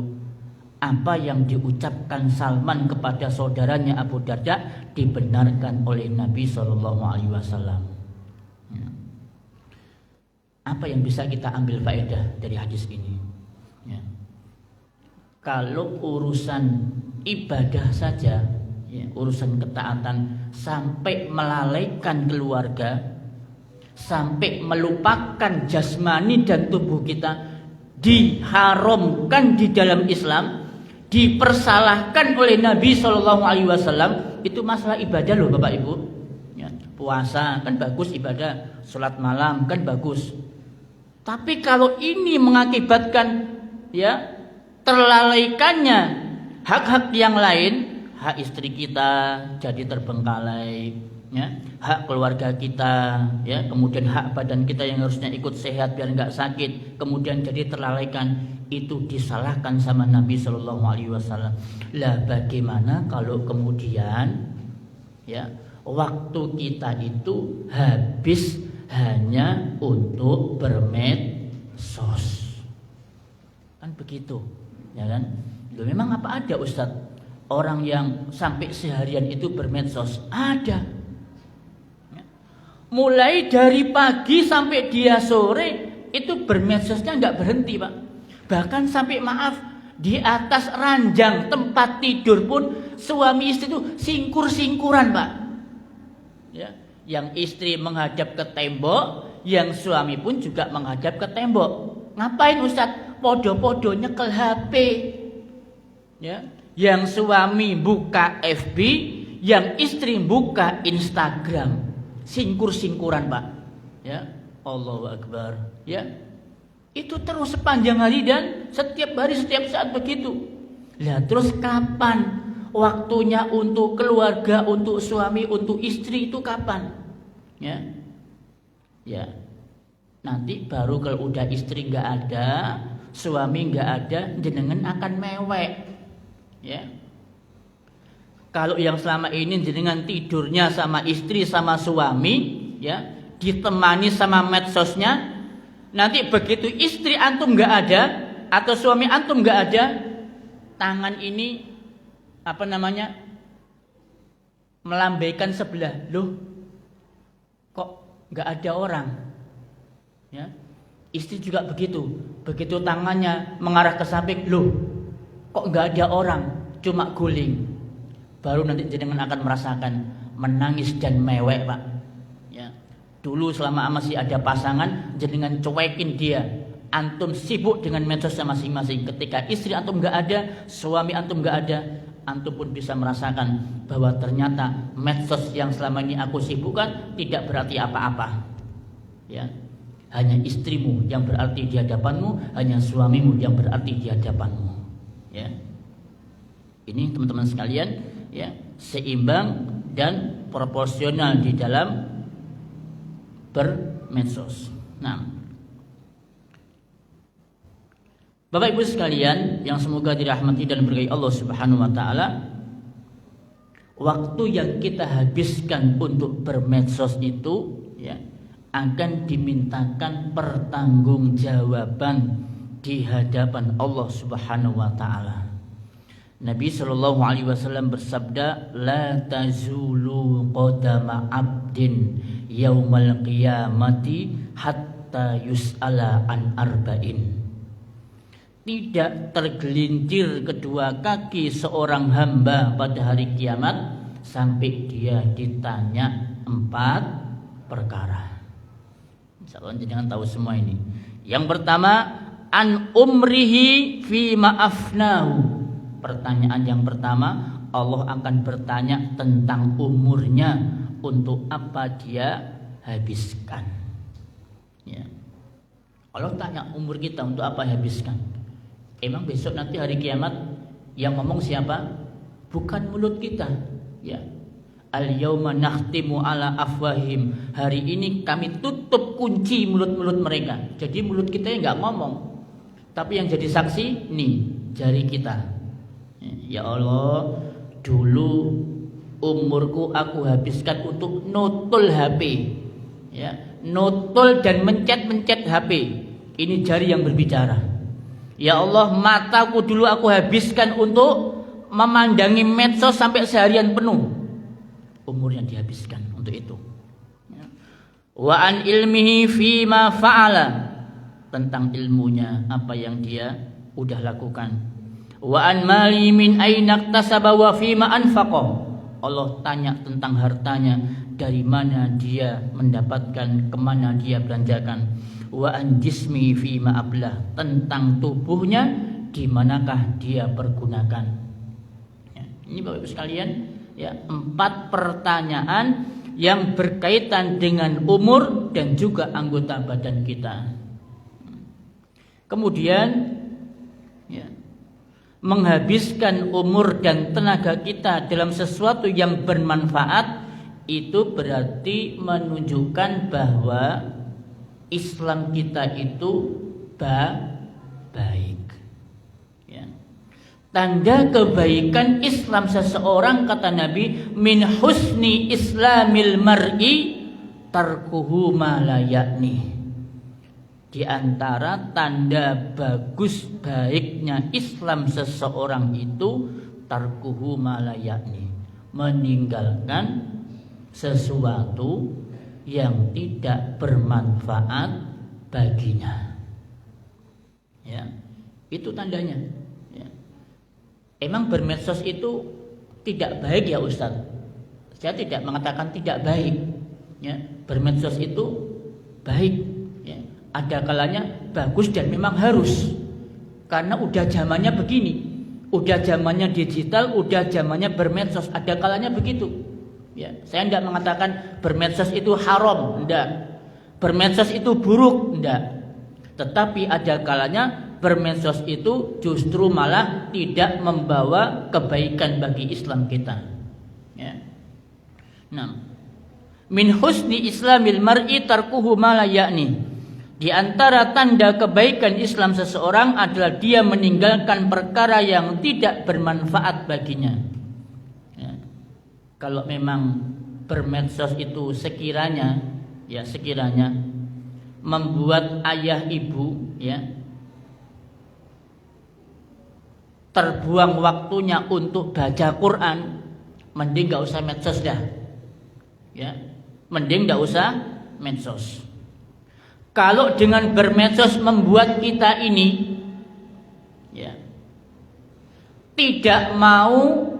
Apa yang diucapkan Salman kepada saudaranya Abu Darda dibenarkan oleh Nabi Shallallahu Alaihi Wasallam. Ya. Apa yang bisa kita ambil faedah dari hadis ini? Ya. Kalau urusan ibadah saja, ya, urusan ketaatan sampai melalaikan keluarga, sampai melupakan jasmani dan tubuh kita, diharamkan di dalam Islam, dipersalahkan oleh Nabi Shallallahu Alaihi Wasallam, itu masalah ibadah loh Bapak Ibu. Ya, puasa kan bagus ibadah, sholat malam kan bagus. Tapi kalau ini mengakibatkan ya terlalaikannya hak-hak yang lain, hak istri kita jadi terbengkalai, ya, hak keluarga kita, ya, kemudian hak badan kita yang harusnya ikut sehat biar nggak sakit, kemudian jadi terlalaikan, itu disalahkan sama Nabi Shallallahu Alaihi Wasallam. Lah bagaimana kalau kemudian ya waktu kita itu habis hanya untuk bermedsos, kan begitu, ya kan? Loh, memang apa ada Ustadz orang yang sampai seharian itu bermedsos? Ada. Mulai dari pagi sampai dia sore itu bermedsosnya nggak berhenti Pak. Bahkan sampai maaf di atas ranjang tempat tidur pun suami istri itu singkur-singkuran Pak. Ya, yang istri menghadap ke tembok, yang suami pun juga menghadap ke tembok. Ngapain Ustadz? Podo-podo nyekel HP. Ya, yang suami buka FB, yang istri buka Instagram. Singkur-singkuran Pak. Ya, Allahu Akbar. Ya. Itu terus sepanjang hari dan setiap hari setiap saat begitu. Lah terus kapan waktunya untuk keluarga, untuk suami, untuk istri itu kapan? Ya. Ya. Nanti baru kalau udah istri nggak ada, suami nggak ada, jenengan akan mewek. Ya. Kalau yang selama ini jenengan tidurnya sama istri sama suami, ya, ditemani sama medsosnya, nanti begitu istri antum nggak ada atau suami antum nggak ada, tangan ini apa namanya melambaikan sebelah, loh kok nggak ada orang, ya. Istri juga begitu, begitu tangannya mengarah ke samping, loh kok nggak ada orang, cuma guling. Baru nanti jenengan akan merasakan menangis dan mewek Pak. Ya. Dulu selama masih ada pasangan, jenengan cuekin dia, antum sibuk dengan medsosnya masing-masing. Ketika istri antum nggak ada, suami antum nggak ada, antum pun bisa merasakan bahwa ternyata medsos yang selama ini aku sibukkan tidak berarti apa-apa. Ya. Hanya istrimu yang berarti di hadapanmu, hanya suamimu yang berarti di hadapanmu. Ya. Ini teman-teman sekalian, ya, seimbang dan proporsional di dalam bermedsos. Nah, Bapak Ibu sekalian yang semoga dirahmati dan berkahi Allah Subhanahu wa taala, waktu yang kita habiskan untuk bermedsos itu, ya, akan dimintakan pertanggungjawaban di hadapan Allah Subhanahu wa taala. Nabi Shallallahu Alaihi Wasallam bersabda, la tazulu qadama abdin yaumal qiyamati hatta yus'ala an arba'in. Tidak tergelincir kedua kaki seorang hamba pada hari kiamat sampai dia ditanya 4 perkara. Insyaallah jangan tahu semua ini. Yang pertama, an umrihi fi ma'afnahu. Pertanyaan yang pertama, Allah akan bertanya tentang umurnya, untuk apa dia habiskan. Ya. Allah tanya umur kita untuk apa habiskan. Emang besok nanti hari kiamat yang ngomong siapa? Bukan mulut kita, ya. Al-yauma nakhtimu ala afwahim. Hari ini kami tutup kunci mulut-mulut mereka. Jadi mulut kita yang nggak ngomong, tapi yang jadi saksi nih jari kita. Ya Allah, dulu umurku aku habiskan untuk notul HP, ya, notul dan mencet-mencet HP. Ini jari yang berbicara. Ya Allah, mataku dulu aku habiskan untuk memandangi medsos sampai seharian penuh. Umurnya dihabiskan untuk itu. Wa an ilmihi fima fa'ala, tentang ilmunya apa yang dia udah lakukan. Wa an mali min aina iktasaba wa fima anfaqa. Allah tanya tentang hartanya, dari mana dia mendapatkan, kemana dia belanjakan. Wa an jismi fima ablah, tentang tubuhnya di manakah dia pergunakan. Ya, ini Bapak Ibu sekalian, ya, 4 pertanyaan yang berkaitan dengan umur dan juga anggota badan kita. Kemudian, ya, menghabiskan umur dan tenaga kita dalam sesuatu yang bermanfaat itu berarti menunjukkan bahwa Islam kita itu baik. Ya. Tanda kebaikan Islam seseorang, kata Nabi, min husni islamil mar'i tarkuhu ma la ya'ni. Di antara tanda bagus baiknya Islam seseorang itu tarkuhu ma la ya'ni, meninggalkan sesuatu yang tidak bermanfaat baginya. Ya, itu tandanya. Ya. Emang bermedsos itu tidak baik ya Ustaz? Saya tidak mengatakan tidak baik. Ya, bermedsos itu baik. Ya. Ada kalanya bagus dan memang harus. Karena udah zamannya begini. Udah zamannya digital, udah zamannya bermedsos. Ada kalanya begitu. Ya, saya tidak mengatakan bermedsos itu haram, enggak. Bermedsos itu buruk, enggak. Tetapi ada kalanya bermedsos itu justru malah tidak membawa kebaikan bagi Islam kita. Ya. Nah, min husni islamil mar'i tarkuhu ma la ya'ni. Di antara tanda kebaikan Islam seseorang adalah dia meninggalkan perkara yang tidak bermanfaat baginya. Kalau memang bermedsos itu sekiranya membuat ayah ibu, ya, terbuang waktunya untuk baca Quran, mending gak usah medsos dah. Ya, mending gak usah medsos. Kalau dengan bermedsos membuat kita ini, ya, tidak mau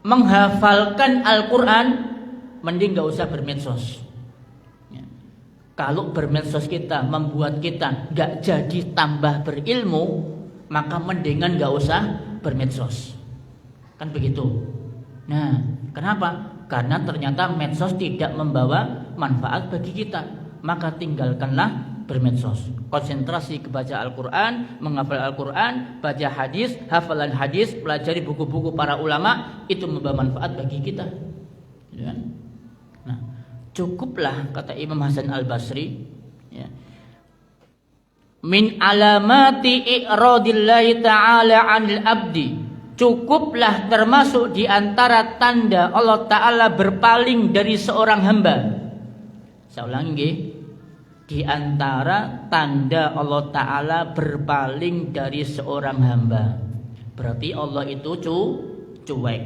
menghafalkan Al-Quran, mending gak usah bermedsos. Ya. Kalau bermedsos kita membuat kita gak jadi tambah berilmu, maka mendingan gak usah bermedsos. Kan begitu. Nah, kenapa? Karena ternyata medsos tidak membawa manfaat bagi kita. Maka tinggalkanlah bermedsos. Konsentrasi kebaca Al-Quran, menghafal Al-Quran, baca hadis, hafalan hadis, pelajari buku-buku para ulama, itu membawa manfaat bagi kita. Ya. Nah, cukuplah, kata Imam Hasan Al-Basri, ya, min alamati i'radillahi ta'ala 'anil abdi, cukuplah termasuk di antara tanda Allah Ta'ala berpaling dari seorang hamba. Saya ulangi nggih. Di antara tanda Allah Ta'ala berpaling dari seorang hamba, berarti Allah itu cuek.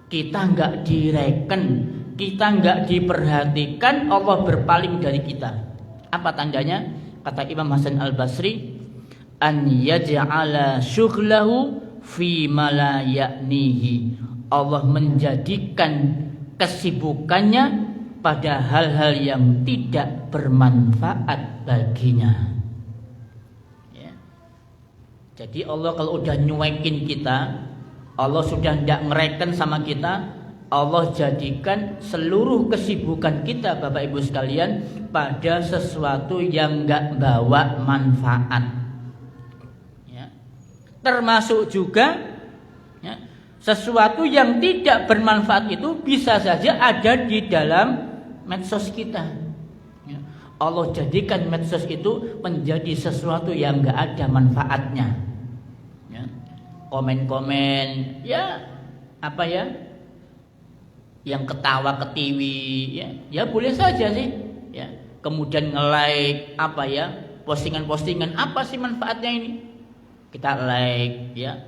Kita nggak direken, kita nggak diperhatikan, Allah berpaling dari kita. Apa tandanya? Kata Imam Hasan Al-Basri, an yaj'ala syughlahu fi ma la ya'nihi. Allah menjadikan kesibukannya pada hal-hal yang tidak bermanfaat baginya. Ya. Jadi Allah kalau udah nyuekin kita, Allah sudah tidak ngereken sama kita, Allah jadikan seluruh kesibukan kita, Bapak Ibu sekalian, pada sesuatu yang nggak bawa manfaat. Ya. Termasuk juga ya, sesuatu yang tidak bermanfaat itu bisa saja ada di dalam medsos kita. Ya. Allah jadikan medsos itu menjadi sesuatu yang nggak ada manfaatnya. Ya. Komen-komen, ya apa ya, yang ketawa ketiwi, ya boleh saja sih. Ya. Kemudian nge-like apa ya, postingan-postingan, apa sih manfaatnya ini? Kita like, ya.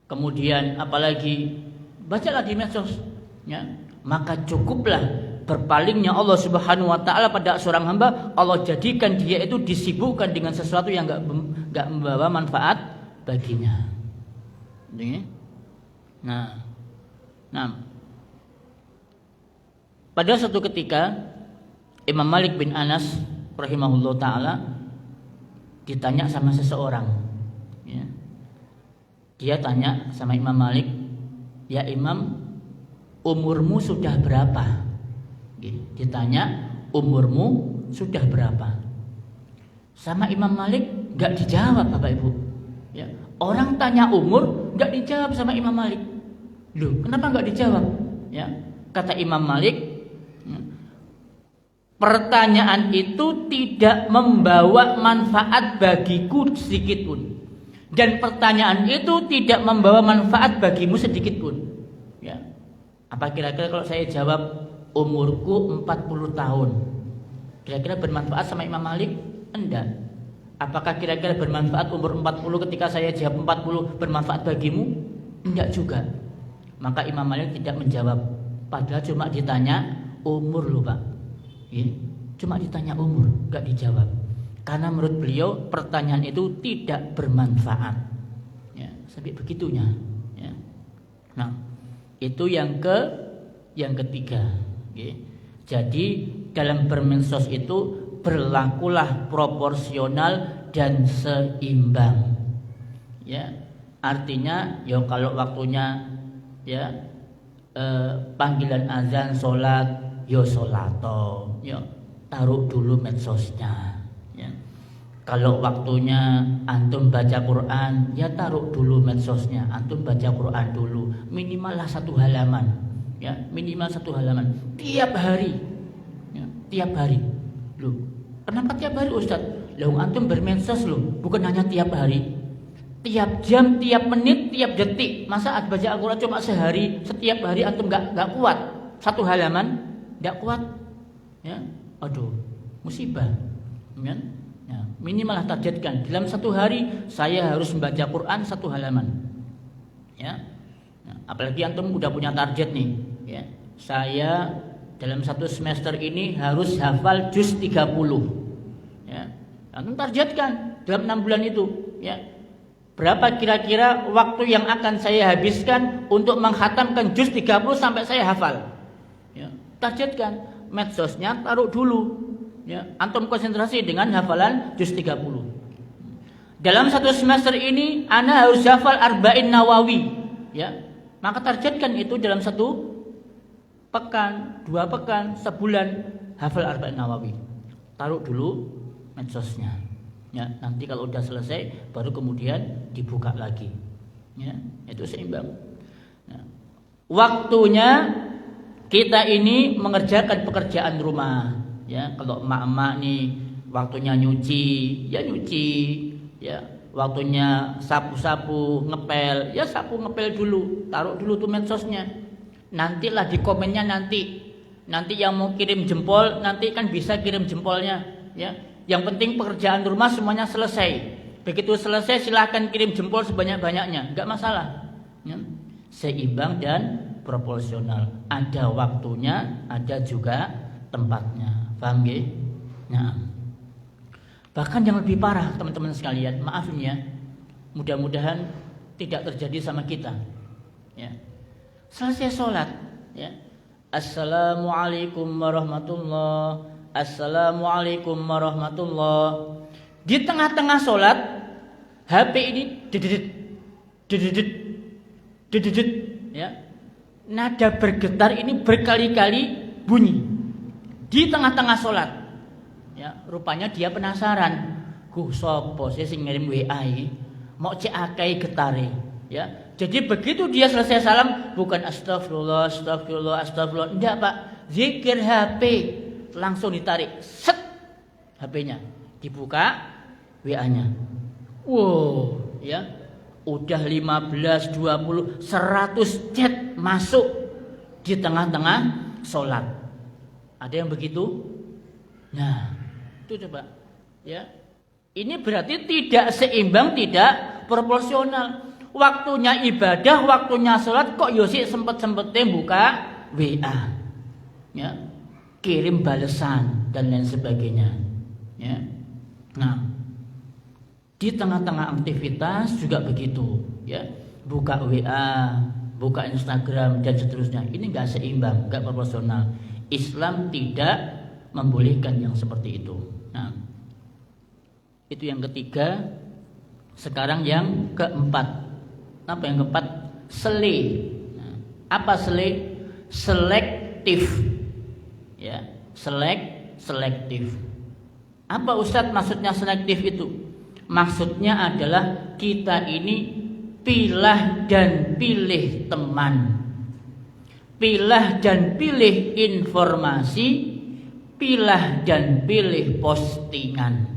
Kemudian apalagi bacalah di medsos, ya. Maka cukuplah berpalingnya Allah Subhanahu wa taala pada seorang hamba, Allah jadikan dia itu disibukkan dengan sesuatu yang enggak membawa manfaat baginya. Nah. Pada suatu ketika Imam Malik bin Anas rahimahullah taala ditanya sama seseorang, ya. Dia tanya sama Imam Malik, "Ya Imam, umurmu sudah berapa?" Ditanya, "Umurmu sudah berapa?" Sama Imam Malik enggak dijawab, Bapak Ibu. Ya, orang tanya umur enggak dijawab sama Imam Malik. Loh, kenapa enggak dijawab? Ya, kata Imam Malik, pertanyaan itu tidak membawa manfaat bagiku sedikit pun. Dan pertanyaan itu tidak membawa manfaat bagimu sedikit pun. Ya. Apa kira-kira kalau saya jawab umurku 40 tahun, kira-kira bermanfaat sama Imam Malik? Enggak. Apakah kira-kira bermanfaat umur 40 ketika saya jawab 40 bermanfaat bagimu? Enggak juga. Maka Imam Malik tidak menjawab. Padahal cuma ditanya umur loh Pak. Ya. Cuma ditanya umur, enggak dijawab. Karena menurut beliau pertanyaan itu tidak bermanfaat. Ya, sampai begitunya. Ya. Nah, itu yang ketiga. Okay. Jadi dalam bermensos itu berlakulah proporsional dan seimbang. Ya, artinya ya kalau waktunya ya panggilan azan sholat, ya sholato, ya taruh dulu medsosnya. Kalau waktunya antum baca Quran, ya taruh dulu medsosnya. Antum baca Quran dulu, minimal lah 1 halaman, ya minimal 1 halaman tiap hari, ya, tiap hari. Loh, kenapa tiap hari Ustaz? Loh, antum bermedsos loh, bukan hanya tiap hari, tiap jam, tiap menit, tiap detik. Masa baca Al-Quran cuma sehari, setiap hari antum nggak kuat 1 halaman, nggak kuat, ya, aduh, musibah, ya. Ya, minimal targetkan dalam 1 hari saya harus membaca Quran 1 halaman. Ya. Nah, apalagi antum udah punya target nih, ya. Saya dalam 1 semester ini harus hafal juz 30. Ya. Antum targetkan dalam 6 bulan itu, ya. Berapa kira-kira waktu yang akan saya habiskan untuk menghatamkan juz 30 sampai saya hafal? Ya. Targetkan, medsosnya taruh dulu. Ya, antum konsentrasi dengan hafalan juz 30. Dalam 1 semester ini ana harus hafal Arba'in Nawawi, ya. Maka targetkan itu dalam 1 pekan, 2 pekan, sebulan hafal Arba'in Nawawi. Taruh dulu medsosnya. Ya, nanti kalau udah selesai baru kemudian dibuka lagi. Ya, itu seimbang. Ya. Waktunya kita ini mengerjakan pekerjaan rumah. Ya, kalau emak-emak nih waktunya nyuci, ya nyuci, ya waktunya sapu-sapu, ngepel, ya sapu ngepel dulu, taruh dulu tuh medsosnya. Nantilah di komennya nanti yang mau kirim jempol nanti kan bisa kirim jempolnya, ya. Yang penting pekerjaan rumah semuanya selesai. Begitu selesai silahkan kirim jempol sebanyak-banyaknya, nggak masalah. Ya. Seimbang dan proporsional. Ada waktunya, ada juga tempatnya. Paham nggih? Nah. Bahkan yang lebih parah teman-teman sekalian, maaf ini ya. Mudah-mudahan tidak terjadi sama kita. Ya. Selesai sholat, ya. Assalamualaikum warahmatullahi. Assalamualaikum warahmatullahi. Di tengah-tengah sholat, HP ini dedet, ya. Nada bergetar ini berkali-kali bunyi. Di tengah-tengah sholat, ya, rupanya dia penasaran. Sopo sih sing ngirim WA ini? mau cek akai getare, ya. Jadi begitu dia selesai salam, bukan astagfirullah, astagfirullah, astagfirullah, enggak Pak, zikir HP, langsung ditarik, set HP-nya, dibuka WA-nya. Wow, ya. Udah 15, 20, 100 chat masuk di tengah-tengah sholat. Ada yang begitu? Nah, itu coba, ya. Ini berarti tidak seimbang, tidak proporsional. Waktunya ibadah, waktunya sholat, kok Yosi sempet-sempetnya buka WA, ya, kirim balasan dan lain sebagainya, ya. Nah, di tengah-tengah aktivitas juga begitu, ya, buka WA, buka Instagram dan seterusnya. Ini nggak seimbang, nggak proporsional. Islam tidak membolehkan yang seperti itu. Nah, itu yang ketiga. Sekarang yang keempat. Apa yang keempat? Nah, apa selektif, ya, selektif. Apa Ustadz maksudnya selektif itu? Maksudnya adalah kita ini pilah dan pilih teman, pilah dan pilih informasi, pilah dan pilih postingan.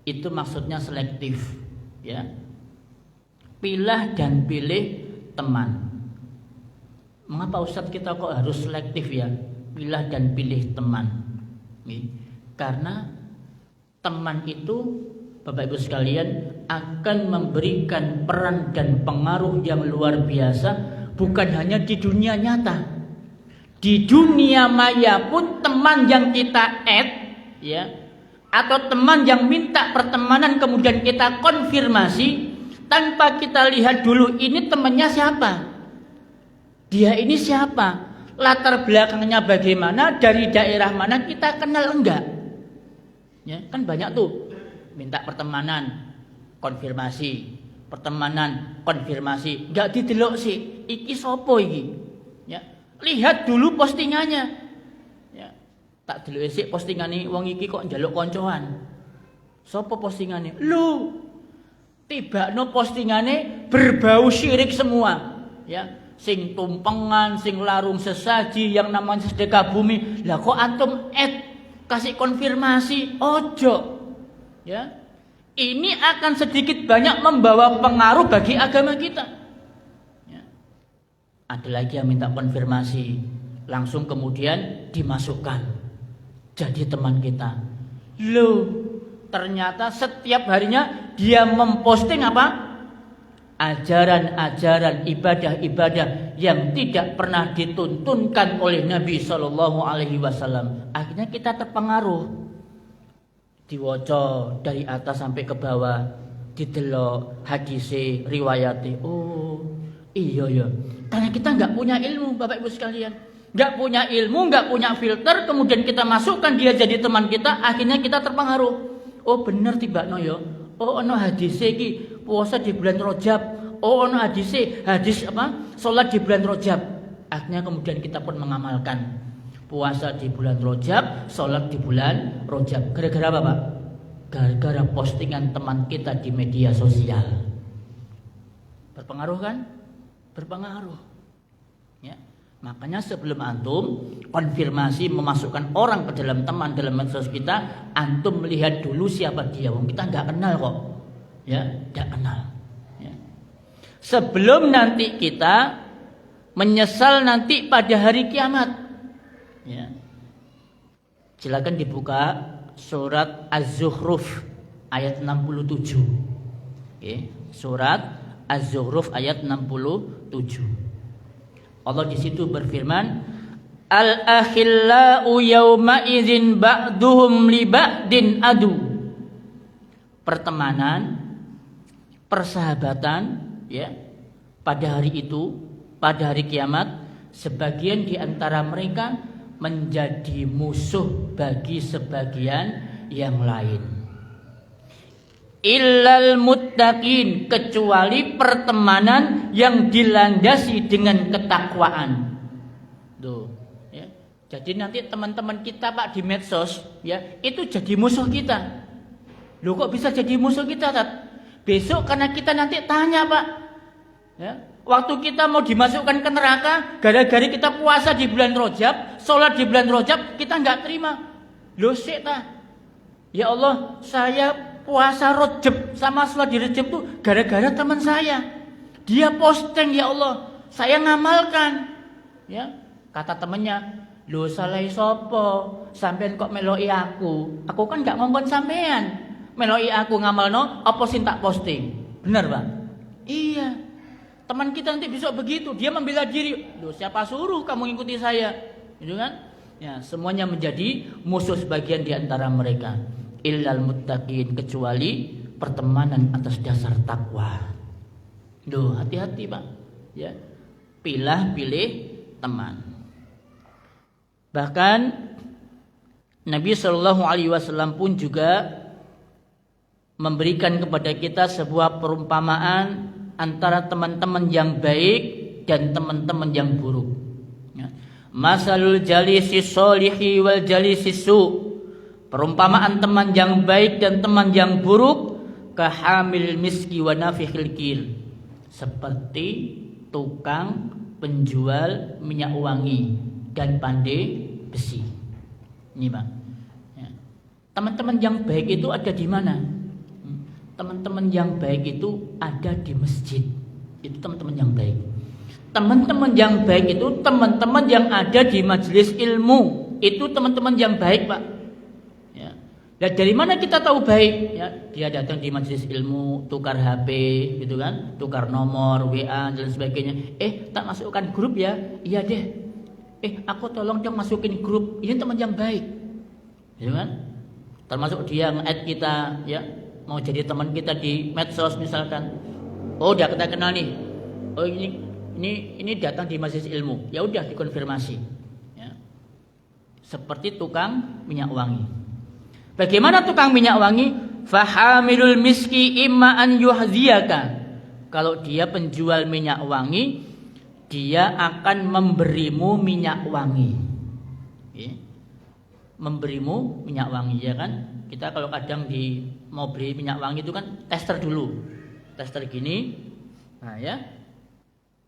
Itu maksudnya selektif, ya. Pilah dan pilih teman. Mengapa Ustadz kita kok harus selektif, ya? Pilah dan pilih teman. Karena teman itu, Bapak Ibu sekalian, akan memberikan peran dan pengaruh yang luar biasa, bukan hanya di dunia nyata. Di dunia maya pun teman yang kita add, ya, atau teman yang minta pertemanan kemudian kita konfirmasi tanpa kita lihat dulu ini temannya siapa, dia ini siapa, latar belakangnya bagaimana, dari daerah mana, kita kenal enggak, ya, kan banyak tuh minta pertemanan, konfirmasi, pertemanan, konfirmasi, enggak didelok sih, iki sopo iki, ya, lihat dulu postingannya, ya, tak delok sih postingane wong iki kok njaluk koncoan, sopo postingane, lu tibakno postingane berbau syirik semua, ya, sing tumpengan, sing larung sesaji, yang namanya sedekah bumi. Lah kok antum kasih konfirmasi, ojo, ya. Ini akan sedikit banyak membawa pengaruh bagi agama kita, ya. Ada lagi yang minta konfirmasi, langsung kemudian dimasukkan jadi teman kita. Loh, ternyata setiap harinya dia memposting apa? Ajaran-ajaran, ibadah-ibadah yang tidak pernah dituntunkan oleh Nabi Shallallahu Alaihi Wasallam. Akhirnya kita terpengaruh, diwoco dari atas sampai ke bawah, didelok hadise, riwayate. Oh iya ya, karena kita nggak punya ilmu, Bapak Ibu sekalian, nggak punya ilmu, nggak punya filter, kemudian kita masukkan dia jadi teman kita, akhirnya kita terpengaruh. Oh bener tibakno ya. Oh ono hadis iki puasa di bulan Rajab. Oh ono hadis apa? Salat di bulan Rajab. Akhirnya kemudian kita pun mengamalkan puasa di bulan Rajab, salat di bulan Rajab. Gara-gara apa, Pak? Gara-gara postingan teman kita di media sosial. Berpengaruh kan? Berpengaruh. Ya. Makanya sebelum antum konfirmasi memasukkan orang ke dalam teman dalam medsos kita, antum melihat dulu siapa dia. Wong kita nggak kenal kok, ya, nggak kenal. Ya. Sebelum nanti kita menyesal nanti pada hari kiamat. Ya. Silakan dibuka surat Az-Zukhruf ayat 67. Oke, surat Az-Zukhruf ayat 67. Allah di situ berfirman, al-akhillau yawma idzin ba'duhum li ba'din adu. Pertemanan, persahabatan, ya, pada hari itu, pada hari kiamat, sebagian di antara mereka menjadi musuh bagi sebagian yang lain. Illal muttaqin, kecuali pertemanan yang dilandasi dengan ketakwaan. Tuh, ya. Jadi nanti teman-teman kita, Pak, di medsos, ya, itu jadi musuh kita. Loh kok bisa jadi musuh kita, Tat? Besok karena kita nanti tanya, Pak. Ya. Waktu kita mau dimasukkan ke neraka, gara-gara kita puasa di bulan Rajab, sholat di bulan Rajab, kita nggak terima. Loh, ya Allah, saya puasa Rajab sama sholat di Rajab tuh gara-gara teman saya. Dia posting, ya Allah, saya ngamalkan. Ya, kata temannya, "Lho salah sopo? Sampean kok meloi aku? Aku kan nggak ngongkon sampean. Meloi aku ngamalno, apa sing tak posting?" Benar, Pak? Iya. Teman kita nanti besok begitu, dia membela diri. "Loh, siapa suruh kamu ngikuti saya?" Gitu kan? Ya, semuanya menjadi musuh sebagian di antara mereka. Illal muttaqin, kecuali pertemanan atas dasar takwa. Loh, hati-hati, Pak. Ya. Pilih teman. Bahkan Nabi Shallallahu Alaihi Wasallam pun juga memberikan kepada kita sebuah perumpamaan antara teman-teman yang baik dan teman-teman yang buruk. Ya. Masalul jalisi sholihi wal jalisi su. Perumpamaan teman yang baik dan teman yang buruk kahamil miski wa nafikhil kil. Seperti tukang penjual minyak wangi dan pandai besi. Ini, Pak. Ya. Teman-teman yang baik itu ada di mana? Teman-teman yang baik itu ada di masjid. Itu teman-teman yang baik. Teman-teman yang baik itu teman-teman yang ada di majelis ilmu. Itu teman-teman yang baik, Pak. Ya. Dan dari mana kita tahu baik? Ya, dia datang di majelis ilmu, tukar HP, gitu kan, tukar nomor, WA dan sebagainya. Tak masukkan grup ya? Iya deh. Aku tolong dong masukin grup. Ini teman yang baik, gitu kan? Termasuk dia nge-add kita, ya, mau jadi teman kita di medsos misalkan. Oh, udah kita kenal nih. Oh, ini datang di majelis ilmu. Ya udah dikonfirmasi. Ya. Seperti tukang minyak wangi. Bagaimana tukang minyak wangi? Fahamilul miski imma an yuhziyaka. Kalau dia penjual minyak wangi, dia akan memberimu minyak wangi. Ya. Memberimu minyak wangi, ya kan? Kita kalau kadang mau beli minyak wangi itu kan tester dulu. Tester gini. Nah, ya.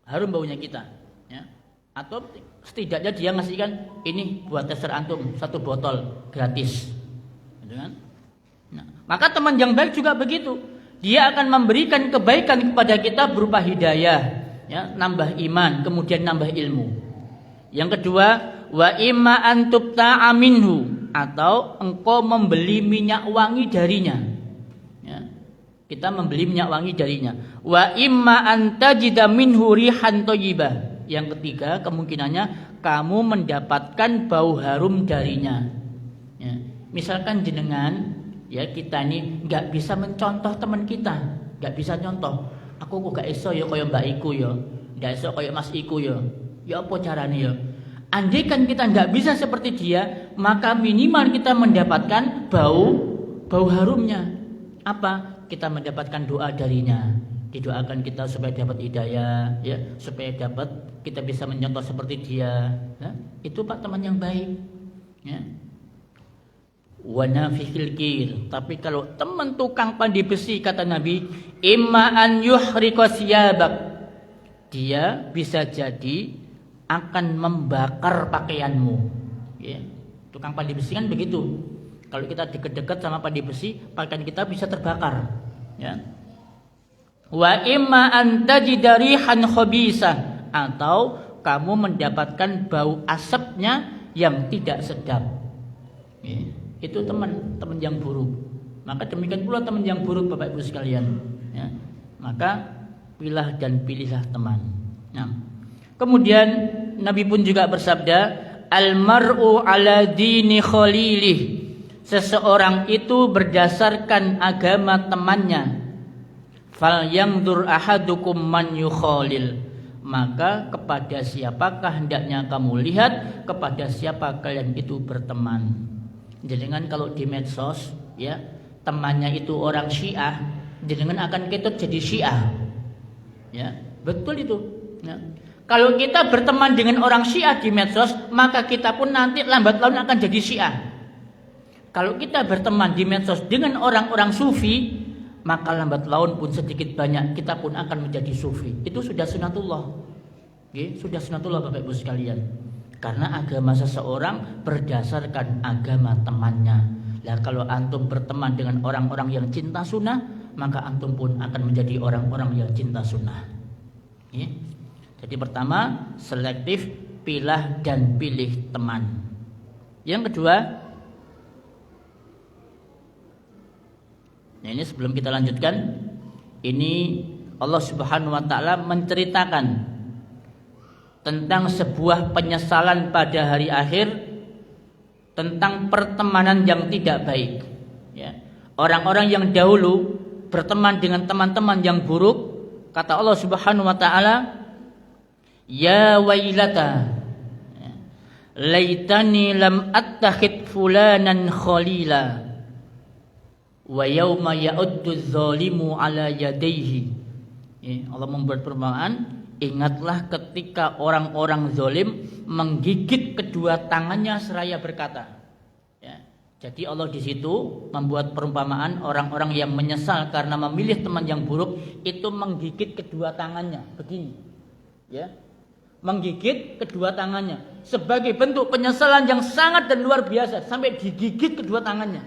Harum baunya kita, ya. Atau setidaknya dia ngasihkan, "Ini buat tester antum 1 botol gratis." Gitu kan? Nah, maka teman yang baik juga begitu. Dia akan memberikan kebaikan kepada kita berupa hidayah, ya, nambah iman, kemudian nambah ilmu. Yang kedua, wa imma an tubta'a minhu, atau engkau membeli minyak wangi darinya. Ya, kita membeli minyak wangi darinya. Wa imma an tajida minhu rihan thayyibah. Yang ketiga, kemungkinannya kamu mendapatkan bau harum darinya. Ya, misalkan jenengan, ya, kita ini nggak bisa mencontoh teman kita, nggak bisa contoh. Aku kok gak iso ya kaya Mbak Iku ya, nggak iso kaya Mas Iku ya. Ya apa caranya ya? Andai kan kita nggak bisa seperti dia, maka minimal kita mendapatkan bau harumnya. Apa? Kita mendapatkan doa darinya. Didoakan kita supaya dapat hidayah, ya, supaya kita bisa mencontoh seperti dia. Ya, itu Pak teman yang baik. Ya. Wa nafikhil kir. Tapi kalau teman tukang pandai besi, kata Nabi, imma an yuhriqa siyabak. Dia bisa jadi akan membakar pakaianmu. Ya. Tukang pandai besi kan begitu. Kalau kita dekat-dekat sama pandai besi, pakaian kita bisa terbakar. Ya. Wa imma an tajida rihan khabisah, atau kamu mendapatkan bau asapnya yang tidak sedap. Ya. Itu teman yang buruk. Maka demikian pula teman yang buruk, Bapak Ibu sekalian. Ya. Maka pilihlah teman. Nah. Kemudian Nabi pun juga bersabda, al-mar'u ala dini khalilih. Seseorang itu berdasarkan agama temannya. Fal yangdur ahadukum man yukhalil. Maka kepada siapakah hendaknya kamu lihat, kepada siapa kalian itu berteman. Jenengan kalau di medsos, ya, temannya itu orang Syiah, jenengan akan ketut jadi Syiah. Ya, betul itu. Ya. Kalau kita berteman dengan orang Syiah di medsos, maka kita pun nanti lambat laun akan jadi Syiah. Kalau kita berteman di medsos dengan orang-orang Sufi, maka lambat laun pun sedikit banyak kita pun akan menjadi sufi. Itu sudah sunatullah. Sudah sunatullah Bapak Ibu sekalian. Karena agama seseorang berdasarkan agama temannya. Nah, kalau antum berteman dengan orang-orang yang cinta sunnah, maka antum pun akan menjadi orang-orang yang cinta sunnah. Jadi pertama, selektif, pilah dan pilih teman. Yang kedua, ini sebelum kita lanjutkan, ini Allah Subhanahu wa taala menceritakan tentang sebuah penyesalan pada hari akhir, tentang pertemanan yang tidak baik. Orang-orang yang dahulu berteman dengan teman-teman yang buruk, kata Allah Subhanahu wa taala, ya wailata laitani lam attakhid fulanan khalila wa yauma ya'uddu adh-dhalimu ala yadayhi. Allah membuat perumpamaan, ingatlah ketika orang-orang zalim menggigit kedua tangannya seraya berkata. Jadi Allah di situ membuat perumpamaan orang-orang yang menyesal karena memilih teman yang buruk itu menggigit kedua tangannya begini. Menggigit kedua tangannya sebagai bentuk penyesalan yang sangat dan luar biasa, sampai digigit kedua tangannya.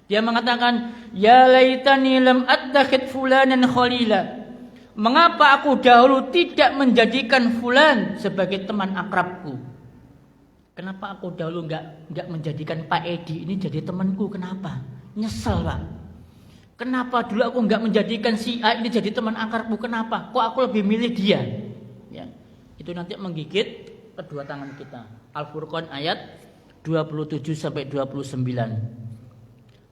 Dia mengatakan, ya laitani lam attakhid fulanan khalila. Mengapa aku dahulu tidak menjadikan fulan sebagai teman akrabku? Kenapa aku dahulu enggak menjadikan Pak Edi ini jadi temanku? Kenapa? Nyesel, Pak. Kenapa dulu aku enggak menjadikan si A ini jadi teman akrabku? Kenapa? Kok aku lebih milih dia? Itu nanti menggigit kedua tangan kita. Al-Furqan ayat 27 sampai 29.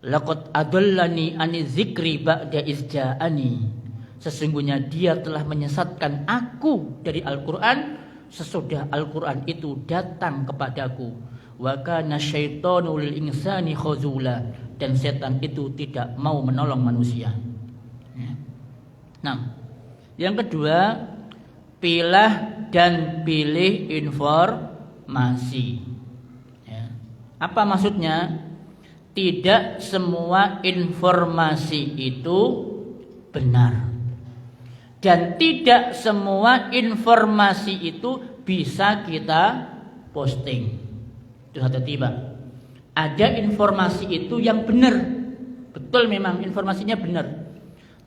Laqad adallani ani dzikri ba'da izja'ani. Sesungguhnya dia telah menyesatkan aku dari Al-Qur'an sesudah Al-Qur'an itu datang kepadaku. Wa kana syaitanu lil insani khazula, dan setan itu tidak mau menolong manusia. Nah, yang kedua, pilah dan pilih informasi. Apa maksudnya? Tidak semua informasi itu benar, dan tidak semua informasi itu bisa kita posting. Itu hati-hati, Pak. Ada informasi itu yang benar, betul, memang informasinya benar.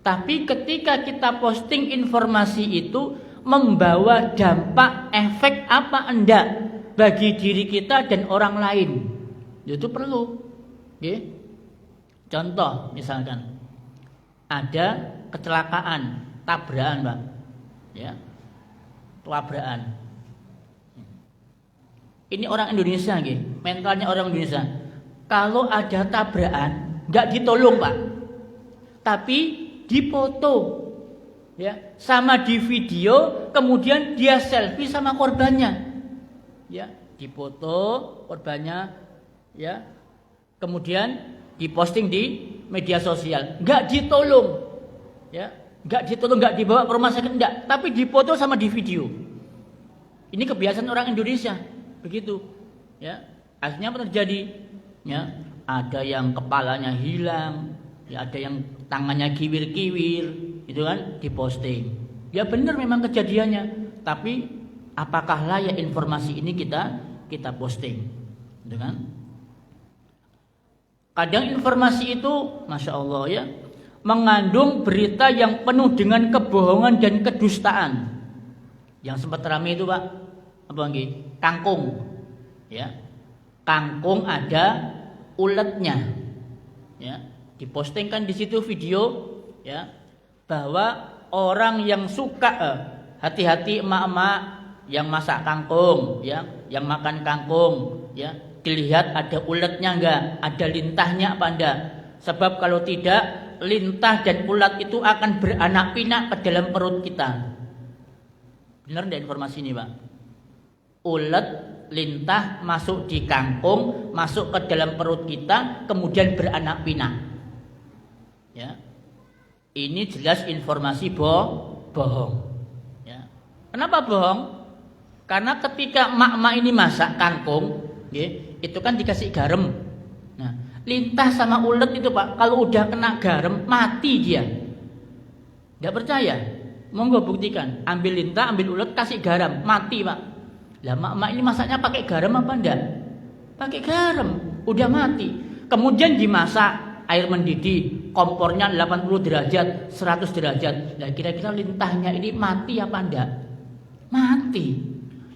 Tapi ketika kita posting informasi itu membawa dampak efek apa enggak bagi diri kita dan orang lain, itu perlu. Contoh misalkan ada kecelakaan, tabrakan, Pak. Tabrakan. Ini orang Indonesia, mentalnya orang Indonesia. Kalau ada tabrakan, enggak ditolong, Pak, tapi dipoto. Sama di video, kemudian dia selfie sama korbannya. Dipoto korbannya, kemudian diposting di media sosial. Enggak ditolong. Enggak ditolong, enggak dibawa ke rumah sakit, enggak, tapi dipoto sama di video. Ini kebiasaan orang Indonesia, begitu. Akhirnya apa terjadi? Ada yang kepalanya hilang, ada yang tangannya kiwir-kiwir, itu kan diposting. Benar memang kejadiannya, tapi apakah layak informasi ini kita posting? Gitu kan? Kadang informasi itu, masya Allah, mengandung berita yang penuh dengan kebohongan dan kedustaan. Yang sempat ramai itu, Pak, apa lagi? Kangkung. Kangkung ada uletnya. Dipostingkan di situ video, bahwa orang yang suka, hati-hati emak-emak yang masak kangkung, yang makan kangkung, dilihat ada uletnya enggak, ada lintahnya apa enggak. Sebab kalau tidak, lintah dan ulat itu akan beranak pinak ke dalam perut kita. Benar enggak informasi ini, Pak? Ulet, lintah masuk di kangkung, masuk ke dalam perut kita, kemudian beranak pinak. Ini jelas informasi bohong. Kenapa bohong? Karena ketika mak-mak ini masak kangkung, itu kan dikasih garam. Nah, Lintah sama ulet itu Pak, kalau udah kena garam mati dia. Nggak percaya? Monggo buktikan. Ambil lintah, ambil ulet, kasih garam, mati Pak. Lah mak ini masaknya pakai garam apa enggak? Pakai garam, udah mati. Kemudian dimasak, air mendidih, kompornya 80 derajat, 100 derajat. Nah kira-kira lintahnya ini mati apa enggak? Mati.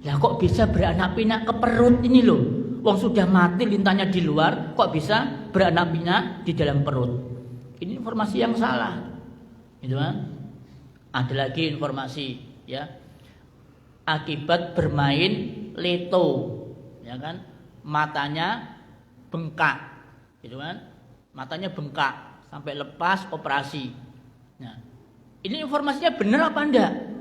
Lah kok bisa beranak pinak ke perut ini loh? Wong sudah mati lintahnya di luar, kok bisa beranak pinak di dalam perut? Ini informasi yang salah. Gitu kan? Ada lagi informasi ya. Akibat bermain leto, ya kan? Matanya bengkak. Gitu kan? Matanya bengkak sampai lepas operasi. Nah, ini informasinya benar apa enggak?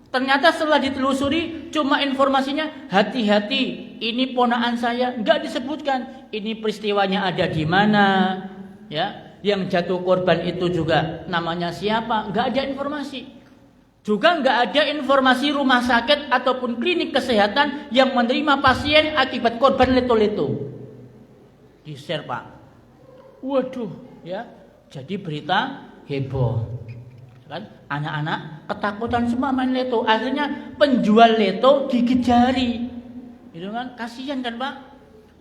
Ternyata setelah ditelusuri cuma informasinya hati-hati, ini ponakan saya, enggak disebutkan ini peristiwanya ada di mana, ya. Yang jatuh korban itu juga namanya siapa, enggak ada informasi. Juga enggak ada informasi rumah sakit ataupun klinik kesehatan yang menerima pasien akibat korban leto-leto. Di-share Pak. Waduh, ya. Jadi berita heboh. Kan anak-anak ketakutan semua main leto, akhirnya penjual leto gigit jari, gitu kan? Kasihan kan Pak,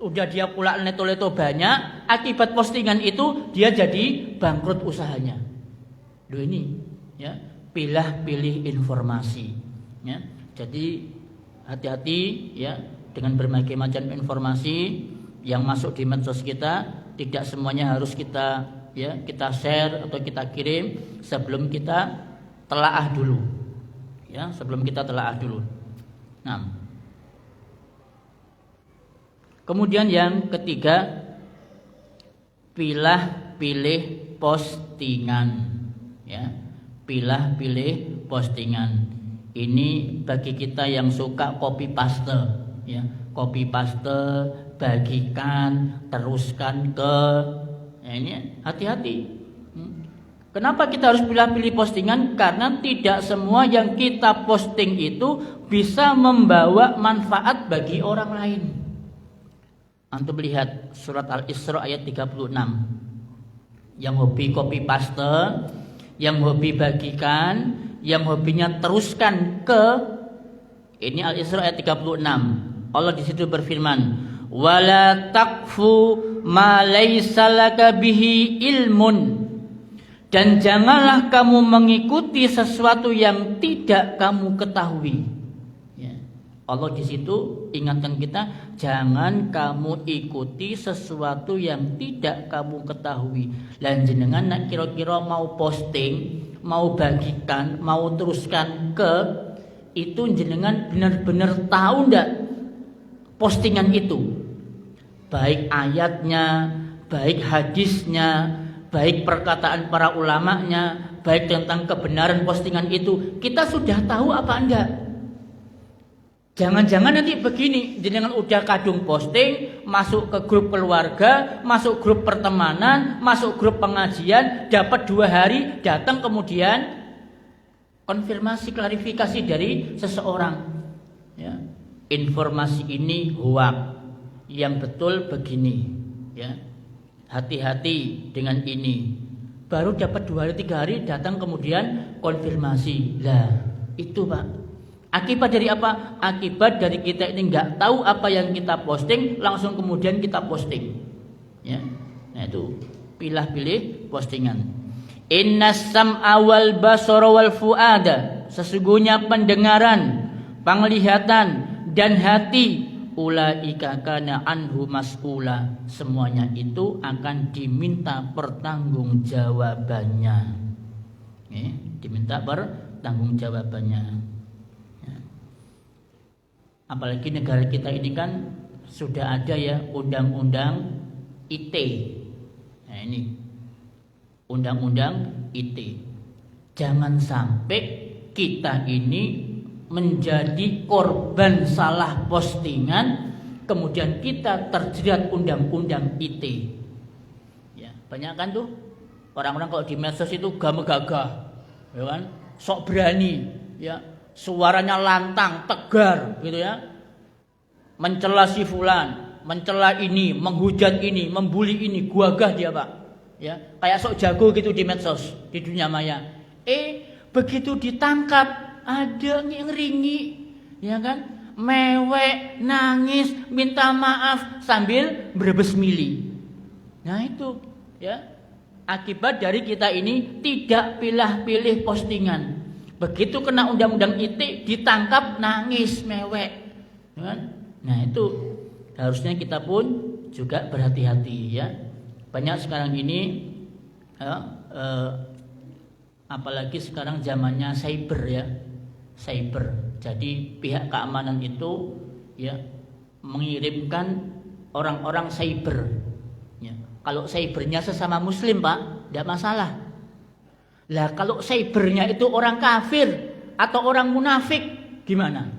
udah dia pula leto-leto banyak, akibat postingan itu dia jadi bangkrut usahanya. Loh ini, ya pilih informasi, ya. Jadi hati-hati ya dengan berbagai macam informasi yang masuk di medsos kita, tidak semuanya harus kita share atau kita kirim sebelum kita telaah dulu. Ya, sebelum kita telaah dulu. Nah. Kemudian yang ketiga, pilih postingan. Ya, pilih postingan. Ini bagi kita yang suka copy paste, ya. Copy paste, bagikan, teruskan ke. Nah, ini hati-hati. Kenapa kita harus pilih postingan? Karena tidak semua yang kita posting itu bisa membawa manfaat bagi orang lain. Antum lihat surat Al-Isra ayat 36. Yang hobi copy paste, yang hobi bagikan, yang hobinya teruskan ke, ini Al-Isra ayat 36. Allah di situ berfirman, wala taqfu ma laisa laka bihi ilmun, dan janganlah kamu mengikuti sesuatu yang tidak kamu ketahui. Ya. Allah di situ ingatkan kita, jangan kamu ikuti sesuatu yang tidak kamu ketahui. Lan jenengan nak kira-kira mau posting, mau bagikan, mau teruskan ke, itu jenengan benar-benar tahu ndak postingan itu, baik ayatnya, baik hadisnya, baik perkataan para ulamanya, baik tentang kebenaran postingan itu, kita sudah tahu apa enggak? Jangan-jangan nanti begini, jenengan udah kadung posting, masuk ke grup keluarga, masuk grup pertemanan, masuk grup pengajian, dapat 2 hari, datang kemudian konfirmasi klarifikasi dari seseorang, ya. Informasi ini hoax, yang betul begini, ya. Hati-hati dengan ini. Baru dapat 2 hari 3 hari datang kemudian konfirmasi. Lah, itu Pak. Akibat dari apa? Akibat dari kita ini nggak tahu apa yang kita posting, langsung kemudian kita posting. Ya. Nah itu, pilih postingan. Innas sam'a wal basara wal fuada. Sesungguhnya pendengaran, penglihatan dan hati, ulaika kana anhu mas'ula, semuanya itu akan diminta pertanggungjawabannya. Diminta pertanggungjawabannya. Ya. Apalagi negara kita ini kan sudah ada ya undang-undang IT. Nah ini undang-undang IT. Jangan sampai kita ini menjadi korban salah postingan, kemudian kita terjerat undang-undang IT. Ya, banyak kan tuh orang-orang kalau di medsos itu gagah, ya kan, sok berani, ya, suaranya lantang, tegar, gitu ya, mencela si fulan, mencela ini, menghujat ini, membuli ini, gagah dia Pak. Ya, kayak sok jago gitu di medsos, di dunia maya. Begitu ditangkap ada yang ringi, ya kan? Mewek, nangis, minta maaf sambil berebes mili. Nah itu, ya. Akibat dari kita ini tidak pilih-pilih postingan. Begitu kena undang-undang ITE ditangkap nangis, mewek, ya kan? Nah itu harusnya kita pun juga berhati-hati ya. Banyak sekarang ini apalagi sekarang zamannya cyber ya. Cyber. Jadi pihak keamanan itu ya mengirimkan orang-orang cyber. Ya. Kalau cybernya sesama muslim Pak, tidak masalah. Lah kalau cybernya itu orang kafir atau orang munafik gimana?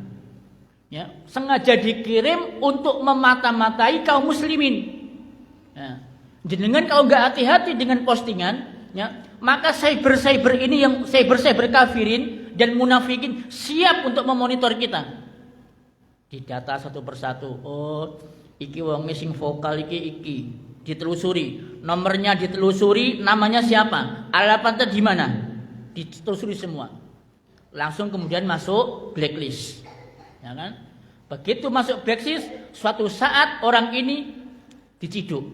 Ya, sengaja dikirim untuk memata-matai kaum muslimin. Ya. Jenengan kalau nggak hati-hati dengan postingan, ya, maka cyber ini yang cyber kafirin dan munafikin siap untuk memonitor kita. Didata satu persatu. Oh, iki wong sing vokal iki ditelusuri, nomornya ditelusuri, namanya siapa, alamatnya di mana, ditelusuri semua. Langsung kemudian masuk blacklist. Ya kan? Begitu masuk blacklist, suatu saat orang ini diciduk.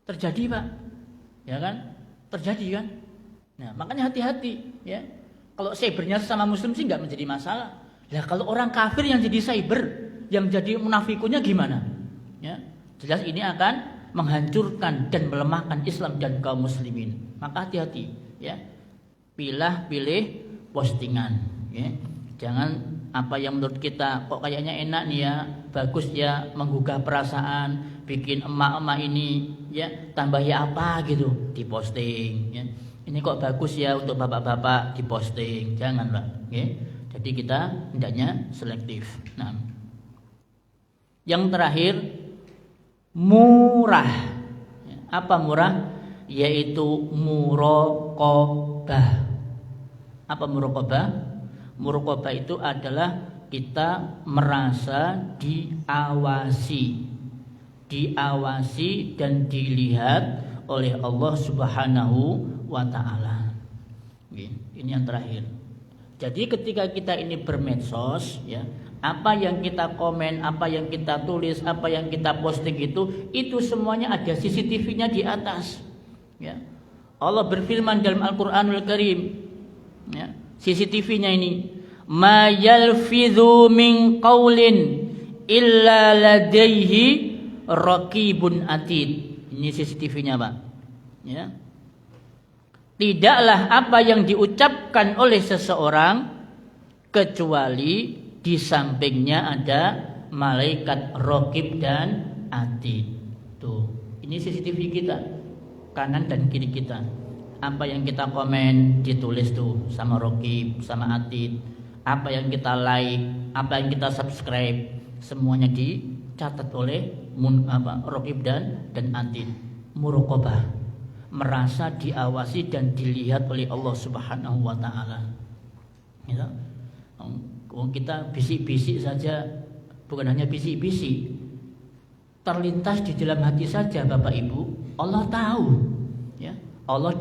Terjadi Pak, ya kan? Terjadi kan? Nah makanya hati-hati, ya. Kalau cybernya sama muslim sih nggak menjadi masalah. Lah kalau orang kafir yang jadi cyber, yang jadi munafikunnya gimana? Ya, jelas ini akan menghancurkan dan melemahkan Islam dan kaum muslimin. Maka hati-hati, ya. Pilih postingan, ya. Jangan apa yang menurut kita kok kayaknya enak nih ya, bagus ya, menggugah perasaan, bikin emak-emak ini ya tambahi apa gitu diposting ya. Ini kok bagus ya untuk bapak-bapak diposting, janganlah ya. Jadi kita hendaknya selektif. Nah, yang terakhir murah. Apa murah? Yaitu muraqabah. Apa muraqabah? Muraqabah itu adalah kita merasa diawasi dan dilihat oleh Allah Subhanahu wa ta'ala. Ini yang terakhir. Jadi ketika kita ini bermedsos ya, apa yang kita komen, apa yang kita tulis, apa yang kita posting itu semuanya ada CCTV-nya di atas. Ya. Allah berfirman dalam Al-Qur'anul Karim, ya, CCTV-nya ini, ma yalfidhu min qaulin illa ladaihi raqibun atid. Ini CCTV-nya, Pak. Ya. Tidaklah apa yang diucapkan oleh seseorang kecuali di sampingnya ada malaikat raqib dan atid. Tuh, ini CCTV kita, kanan dan kiri kita. Apa yang kita komen ditulis tuh sama raqib, sama atid. Apa yang kita like, apa yang kita subscribe, semuanya dicatat oleh raqib dan atid. Muraqabah, merasa diawasi dan dilihat oleh Allah Subhanahu wa ta'ala. Ya. Kita bisik-bisik saja, bukan hanya bisik-bisik, terlintas di dalam hati saja Bapak Ibu, Allah tahu, ya. Allah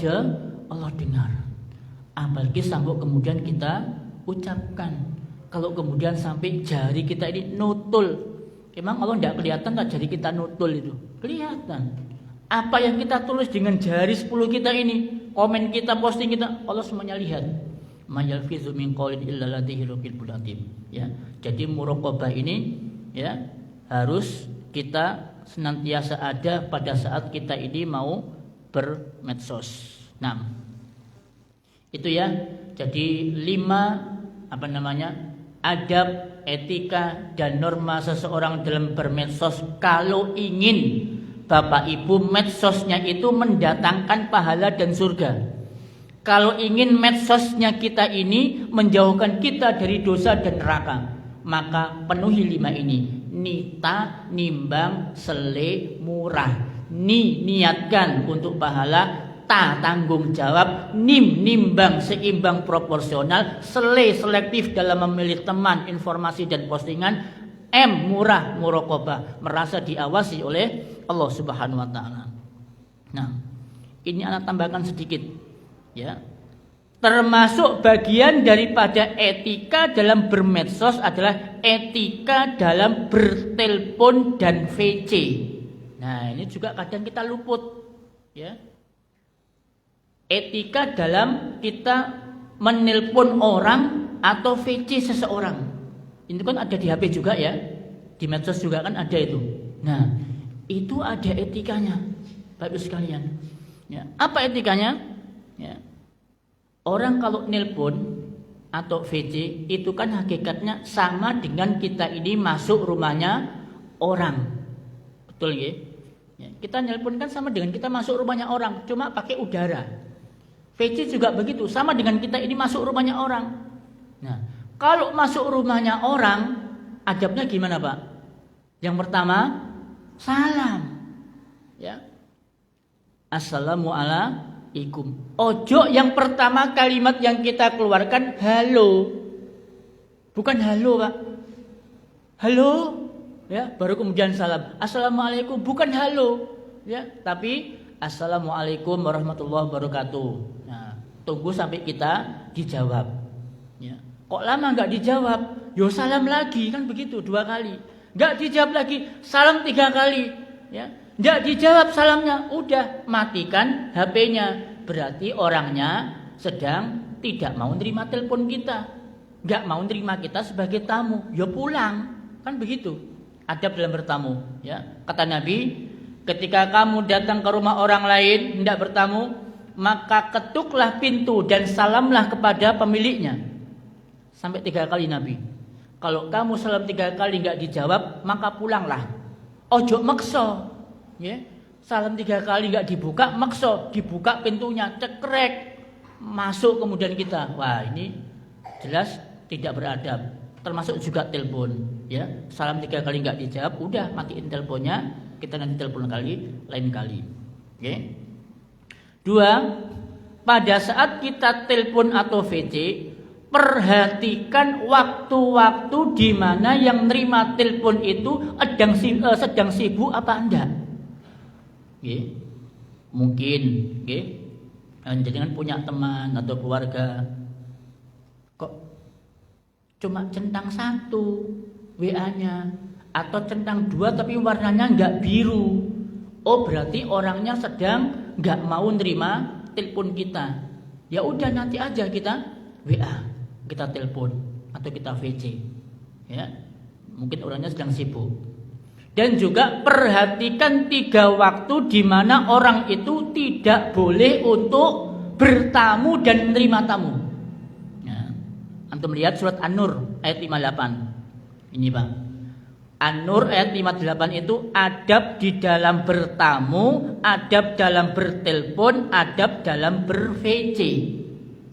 dengar. Apalagi sanggup kemudian kita ucapkan. Kalau kemudian sampai jari kita ini nutul, emang Allah tidak kelihatan tak jari kita nutul itu? Kelihatan. Apa yang kita tulis dengan jari 10 kita ini, komen kita, posting kita, Allah semuanya lihat. Ma yalfizu min qaulin illa ladaihi raqibun atid. Ya. Jadi muraqabah ini ya harus kita senantiasa ada pada saat kita ini mau bermedsos. Nah, itu ya. Jadi 5 adab, etika dan norma seseorang dalam bermedsos kalau ingin Bapak Ibu medsosnya itu mendatangkan pahala dan surga. Kalau ingin medsosnya kita ini menjauhkan kita dari dosa dan neraka, maka penuhi 5 ini. Nita, nimbang, sele, murah. Niatkan untuk pahala, ta tanggung jawab, nimbang seimbang proporsional, selektif dalam memilih teman, informasi dan postingan, Murah, muraqabah, merasa diawasi oleh Allah Subhanahu wa taala. Nah, ini anak tambahkan sedikit ya. Termasuk bagian daripada etika dalam bermedsos adalah etika dalam bertelepon dan VC. Nah, ini juga kadang kita luput ya. Etika dalam kita menelpon orang atau VC seseorang. Itu kan ada di HP juga ya. Di medsos juga kan ada itu. Nah, itu ada etikanya. Bapak Ibu sekalian. Ya, apa etikanya? Ya. Orang kalau nelpon atau VC itu kan hakikatnya sama dengan kita ini masuk rumahnya orang. Betul ya? Ya, kita nelpon kan sama dengan kita masuk rumahnya orang, cuma pakai udara. VC juga begitu, sama dengan kita ini masuk rumahnya orang. Nah, kalau masuk rumahnya orang, adabnya gimana, Pak? Yang pertama, salam. Ya. Assalamualaikum. Ojo yang pertama kalimat yang kita keluarkan halo. Bukan halo, Pak. Halo. Ya, baru kemudian salam. Assalamualaikum, bukan halo. Ya, tapi assalamualaikum warahmatullahi wabarakatuh. Nah, tunggu sampai kita dijawab. Ya. Kok lama nggak dijawab? Yo salam lagi, kan begitu 2 kali. Nggak dijawab lagi, salam 3 kali. Ya. Nggak dijawab salamnya, udah matikan HP-nya. Berarti orangnya sedang tidak mau nerima telepon kita, nggak mau nerima kita sebagai tamu. Ya pulang, kan begitu. Adab dalam bertamu. Ya, kata Nabi, ketika kamu datang ke rumah orang lain hendak bertamu, maka ketuklah pintu dan salamlah kepada pemiliknya. Sampai 3 kali Nabi. Kalau kamu salam 3 kali nggak dijawab, maka pulanglah. Ojo makso. Ya, salam 3 kali nggak dibuka, makso dibuka pintunya, cekrek, masuk kemudian kita. Wah, ini jelas tidak beradab. Termasuk juga telepon. Ya, salam 3 kali nggak dijawab, udah matiin teleponnya, kita nanti telepon lain kali. Oke. 2, pada saat kita telepon atau VC, perhatikan waktu-waktu di mana yang nerima telepon itu sedang sibuk apa enggak. Okay. Mungkin jangan punya teman atau keluarga kok cuma centang 1 WA-nya atau centang 2 tapi warnanya enggak biru. Oh, berarti orangnya sedang enggak mau nerima telepon kita. Ya udah, nanti aja kita WA, kita telepon atau kita VC. Ya. Mungkin orangnya sedang sibuk. Dan juga perhatikan 3 waktu di mana orang itu tidak boleh untuk bertamu dan menerima tamu. Ya. Antum lihat surat An-Nur ayat 58. Ini, Pak. An-Nur ayat 58 itu adab di dalam bertamu, adab dalam bertelepon, adab dalam ber-VC.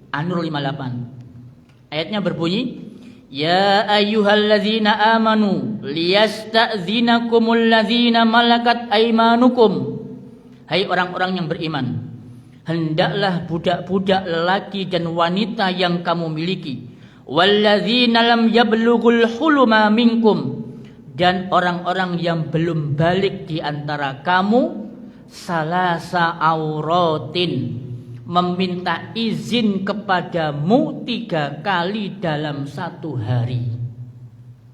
An-Nur 58. Ayatnya berbunyi, ya ayyuhalladzina amanu liyasta'zinakumul ladzina malakat aymanukum. Hai orang-orang yang beriman, hendaklah budak-budak lelaki dan wanita yang kamu miliki, walladzina lam yablughul huluma minkum, dan orang-orang yang belum balik di antara kamu, salasa auratin, meminta izin kepadamu 3 kali dalam 1 hari.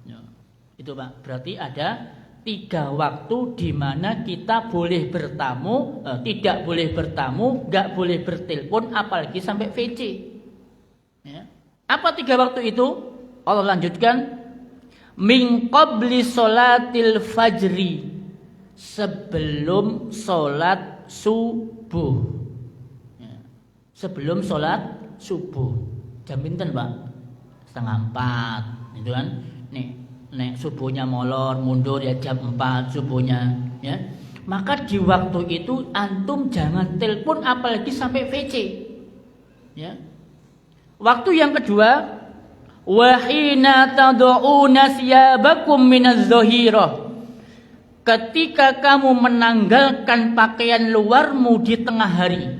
Ya, itu, Pak. Berarti ada 3 waktu di mana kita boleh bertamu, tidak boleh bertamu, nggak boleh bertelepon, apalagi sampai VC. Ya. Apa 3 waktu itu? Allah lanjutkan, min qabli sholatil fajri, sebelum sholat subuh. Sebelum sholat subuh. Jam pinten, Pak? 3:30, itu kan? Nek subuhnya molor mundur ya jam 4 subuhnya, ya. Maka di waktu itu antum jangan telepon apalagi sampai VC. Ya. Waktu yang kedua, wa hina tad'una siyabakum minaz zahirah. Ketika kamu menanggalkan pakaian luarmu di tengah hari.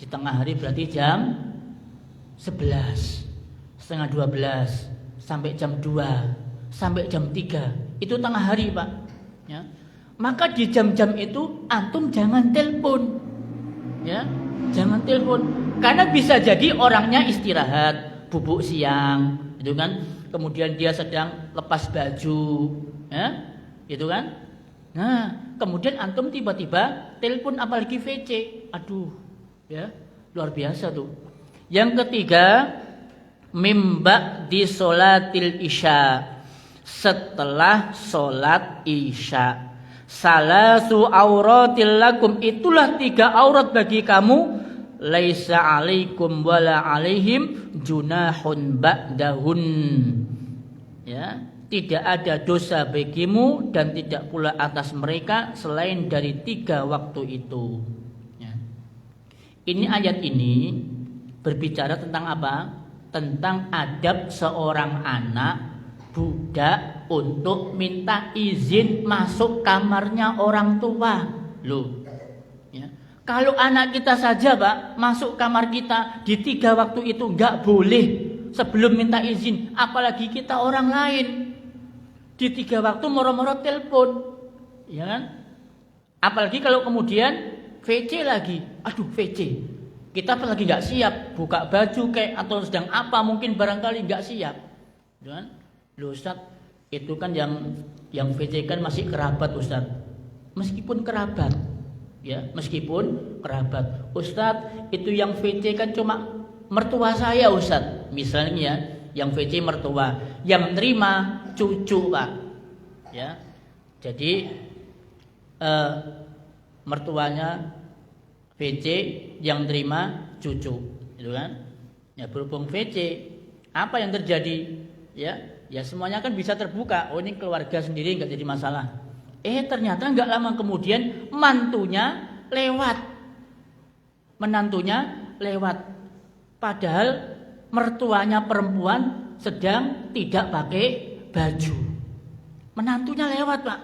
Di tengah hari berarti jam 11, setengah 12 sampai jam 2 sampai jam 3. Itu tengah hari, Pak. Ya. Maka di jam-jam itu antum jangan telepon. Ya, jangan telepon. Karena bisa jadi orangnya istirahat, bubuk siang, gitu kan. Kemudian dia sedang lepas baju, ya. Gitu kan? Nah, kemudian antum tiba-tiba telepon apalagi VC. Aduh, ya. Luar biasa tuh. Yang ketiga, mimba di sholatil isya, setelah sholat isya. Salasu auratil lakum, itulah 3 aurat bagi kamu. Laisa alaikum wala alaihim junahun ba'dahun. Ya, tidak ada dosa bagimu dan tidak pula atas mereka selain dari 3 waktu itu. Ya. Ini ayat ini berbicara tentang apa? Tentang adab seorang anak budak untuk minta izin masuk kamarnya orang tua. Loh, ya. Kalau anak kita saja, Pak, masuk kamar kita di 3 waktu itu nggak boleh sebelum minta izin, apalagi kita orang lain. Di 3 waktu moro-moro telepon, ya kan? Apalagi kalau kemudian VC lagi, aduh VC, kita lagi nggak siap, buka baju kayak atau sedang apa, mungkin barangkali nggak siap, ya kan? Loh Ustaz, itu kan yang VC kan masih kerabat Ustaz. Meskipun kerabat, ya, meskipun kerabat. Ustaz, itu yang VC kan cuma mertua saya Ustaz. Misalnya yang VC mertua, yang terima cucu, Pak. Ya. Jadi mertuanya VC, yang terima cucu, gitu kan? Ya, berhubung VC, apa yang terjadi? Ya semuanya kan bisa terbuka. Oh, ini keluarga sendiri, nggak jadi masalah. Ternyata nggak lama kemudian menantunya lewat. Padahal mertuanya perempuan sedang tidak pakai baju. Menantunya lewat, Pak.